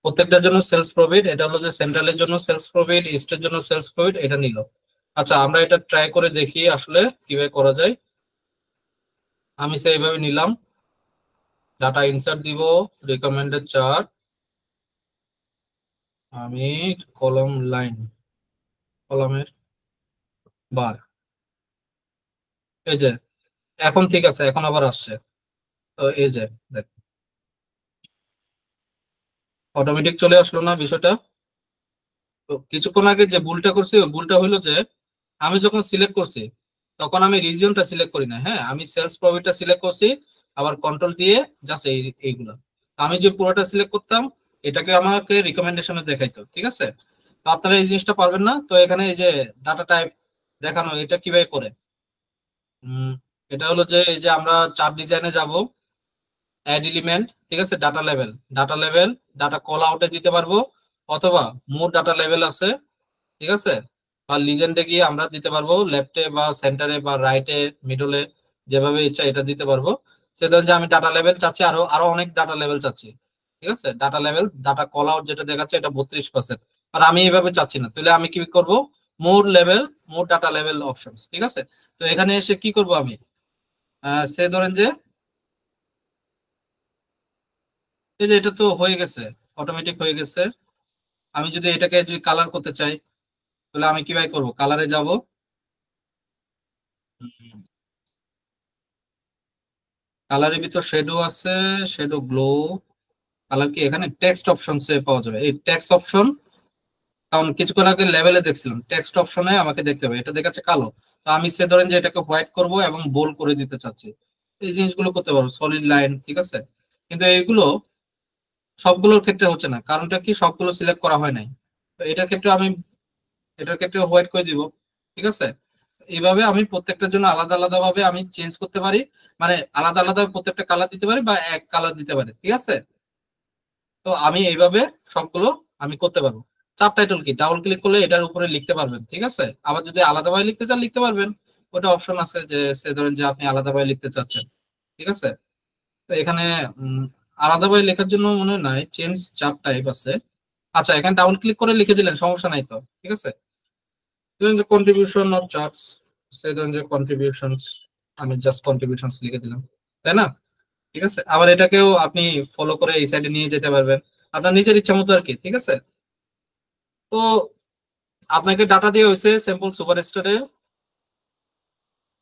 প্রত্যেকটার জন্য সেলস প্রফিট। এটা হলো যে সেন্ট্রালের জন্য সেলস প্রফিট, ইস্টের জন্য সেলস প্রফিট, এটা নিল। আচ্ছা আমরা এটা ট্রাই করে দেখি আসলে কিভাবে করা যায়। আমি সেইভাবে নিলাম, ডাটা ইনসার্ট দিব, রিকমেন্ডেড চার্ট, আমি কলম লাইন, কলমের বার, এই যে এখন ঠিক আছে, এখন আবার আসছে। তো এই যে দেখ, অটোমেটিক চলে আসলো না বিষয়টা। তো কিছুক্ষণ আগে যে ভুলটা করছি ওই ভুলটা হলো যে আমি যখন সিলেক্ট করছি তখন আমি রিজিয়নটা সিলেক্ট করি না, হ্যাঁ আমি সেলস প্রফিটটা সিলেক্ট করছি, আবার কন্ট্রোল দিয়ে জাস্ট এইগুলা। আমি যে পুরোটা সিলেক্ট করতাম এটাকে আমাকে রিকমেন্ডেশনে দেখাইতো। ঠিক আছে, তো আপনারা এই জিনিসটা পারবেন না, তো এখানে এই যে ডাটা টাইপ দেখানো এটা কিভাবে করে, উম, এটা হলো যে এই যে আমরা চার্ট ডিজাইনে যাব, অ্যাড এলিমেন্ট, ঠিক আছে, data level, data level, data call আউটে দিতে পারবো, অথবা মোর ডাটা লেভেল আছে, ঠিক আছে, বা লিজেন্ডে গিয়ে আমরা দিতে পারবো, লেফটে বা সেন্টারে বা রাইটে মিডলে, যেভাবে ইচ্ছা এটা দিতে পারবো। সে ধরেন যে আমি ডাটা লেভেল চাচ্ছি, আরো আরো অনেক ডাটা লেভেল চাচ্ছি। ঠিক আছে, data level, data call out যেটা দেখাচ্ছে এটা 32%, আর আমি এইভাবে চাচ্ছি না, তাহলে আমি কি করব, মোর লেভেল, মোর ডাটা লেভেল অপশন। ঠিক আছে, তো এখানে এসে কি করব আমি, সে ধরেন যে এই যে এটা তো হয়ে গেছে, অটোমেটিক হয়ে গেছে। আমি যদি এটাকে যদি কালার করতে চাই তাহলে আমি কিভাবে করব, কালারে যাব, কালারের ভিতর শেডো আছে, শেডো গ্লো, কালার কি এখানে টেক্সট অপশনসে পাওয়া যাবে, এই টেক্সট অপশন, কারণ কিছুক্ষণ আগে লেভেলে দেখছিলাম টেক্সট অপশনে আমাকে দেখতে হবে, এটা দেখাচ্ছে কালো, তো আমি সে ধরেন যে এটাকে হোয়াইট করব এবং বোল্ড করে দিতে চাচ্ছি, এই জিনিসগুলো করতে পারবো, সলিড লাইন। ঠিক আছে, কিন্তু এইগুলো সবগুলোর ক্ষেত্রে হচ্ছে না, কারণটা কি সবগুলো সিলেক্ট করা হয় নাই। তো এটার ক্ষেত্রে আমি, এটার ক্ষেত্রে হোয়াইট করে দিব। ঠিক আছে, এইভাবে আমি প্রত্যেকটার জন্য আলাদা আলাদা ভাবে আমি চেঞ্জ করতে পারি, মানে আলাদা আলাদা প্রত্যেকটা কালার দিতে পারি বা এক কালার দিতে পারি। ঠিক আছে, তো আমি এইভাবে সবগুলো আমি করতে পারবো। সাব টাইটেল কি, ডাবল ক্লিক করলে এটার উপরে লিখতে পারবেন। ঠিক আছে, আবার যদি আলাদাভাবে লিখতে চান লিখতে পারবেন, ওটা অপশন আছে যে সে ধরেন যে আপনি আলাদাভাবে লিখতে চাচ্ছেন। ঠিক আছে, তো এখানে উম, আলাদাভাবে লেখার জন্য মনে হয় নাই, চেঞ্জ চার্ট টাইপ আছে। আচ্ছা এখানে ডাবল ক্লিক করে লিখে দিলেন, সমস্যা নাই তো। ঠিক আছে, the contribution of charts, say the contributions, আমি জাস্ট কন্ট্রিবিউশনস লিখে দিলাম, তাই না? ঠিক আছে, আবার এটাকেও আপনি ফলো করে এই সাইডে নিয়ে যেতে পারবেন আপনার নিজের ইচ্ছা মতো আর কি। ঠিক আছে, তো আপনাকে ডাটা দিয়ে হয়েছে স্যাম্পল সুপারস্টারে।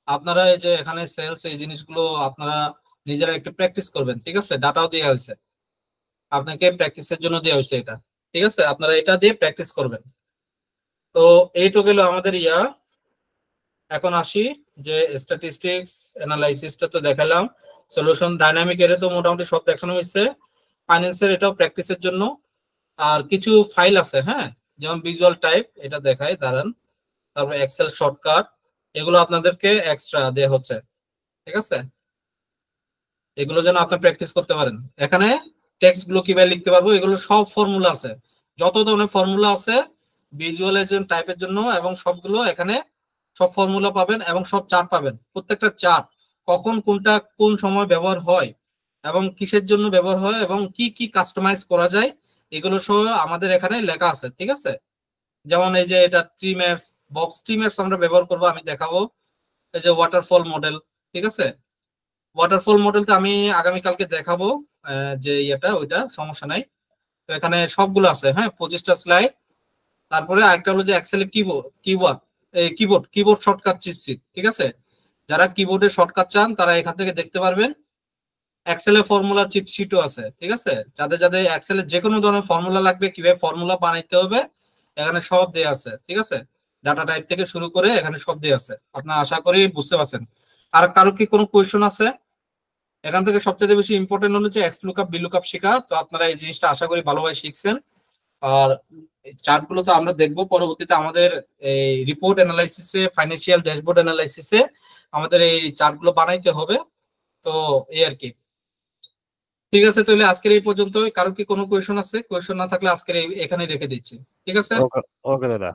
আপনারা এই যে এখানে সেলস এই জিনিসগুলো আপনারা নিজেরা একটু প্র্যাকটিস করবেন। ঠিক আছে, ডাটাও দেওয়া হয়েছে আপনাকে, প্র্যাকটিসের জন্য দেওয়া হয়েছে এটা। ঠিক আছে, আপনারা এটা দিয়ে প্র্যাকটিস করবেন। তো এই তো গেল আমাদের ইয়া। এখন আসি যে স্ট্যাটিস্টিক্স অ্যানালাইসিসটা তো দেখালাম, সলিউশন ডাইনামিক এর তো মোটামুটি সব দেখানো হয়েছে। ফাইন্যান্সের এটাও প্র্যাকটিসের জন্য। আর কিছু ফাইল আছে, হ্যাঁ, যেমন ভিজুয়াল টাইপ, এটা দেখায় দাঁড়ান, তারপর এক্সেল শর্টকাট, এগুলো আপনাদেরকে এক্সট্রা দেয়া হচ্ছে। ঠিক আছে, এগুলো যেন আপনি প্র্যাকটিস করতে পারেন। এখানে টেক্সট গুলো কিভাবে লিখতে পারবো, এগুলো সব ফর্মুলা আছে, যত ধরনের ফর্মুলা আছে ভিজুয়ালাইজেশন টাইপের জন্য, এবং সবগুলো এখানে সব ফর্মুলা পাবেন এবং সব চার্ট পাবেন। প্রত্যেকটা চার্ট কখন কোনটা কোন সময় ব্যবহার হয় এবং কিসের জন্য ব্যবহার হয় এবং কি কি কাস্টমাইজ করা যায়, এগুলো সহ আমাদের এখানে লেখা আছে। ঠিক আছে, যেমন এই যে এটা tree maps, box tree maps আমরা ব্যবহার করব, আমি দেখাবো। এই যে ওয়াটারফল মডেল, ঠিক আছে, ওয়াটারফল মডেলটা আমি আগামীকালকে দেখাবো, যে এটা ওইটা সমস্যা নাই। তো এখানে সবগুলো আছে, হ্যাঁ, 25টা স্লাইড। তারপরে আরেকটা হলো যে এক্সেলে কিবোর্ড শর্টকাট চিট। ঠিক আছে, যারা কিবোর্ডে শর্টকাট চান তারা এখান থেকে দেখতে পারবেন। এক্সেলে ফর্মুলা চিট শিটও আছে। ঠিক আছে, যাদের যাদের এক্সেলে যে কোনো ধরনের ফর্মুলা লাগবে, কিভাবে ফর্মুলা বানাইতে হবে, এখানে সব দেয়া আছে। ঠিক আছে, ডাটা টাইপ থেকে শুরু করে এখানে সব দেয়া আছে, আপনারা আশা করি বুঝতে পারছেন। আর কারো কি কোনো কোয়েশ্চন আছে? এখান থেকে সবচেয়ে বেশি ইম্পর্টেন্ট হলো যে এক্স লুকআপ বি লুকআপ শেখা। তো আপনারা এই জিনিসটা আশা করি ভালোভাবে শিখছেন। আর চার্ট গুলো তো আমরা দেখবো পরবর্তীতে আমাদের এই রিপোর্ট অ্যানালাইসিসে, ফাইন্যান্সিয়াল ড্যাশবোর্ড অ্যানালাইসিসে আমাদের এই চার্ট গুলো বানাইতে হবে। তো এই আর কি। ঠিক আছে, তাহলে আজকের এই পর্যন্ত। কারো কি কোনো কোয়েশ্চন আছে? কোয়েশ্চন না থাকলে আজকের এখানে রেখে দিচ্ছি। ঠিক আছে, ওকে দাদা।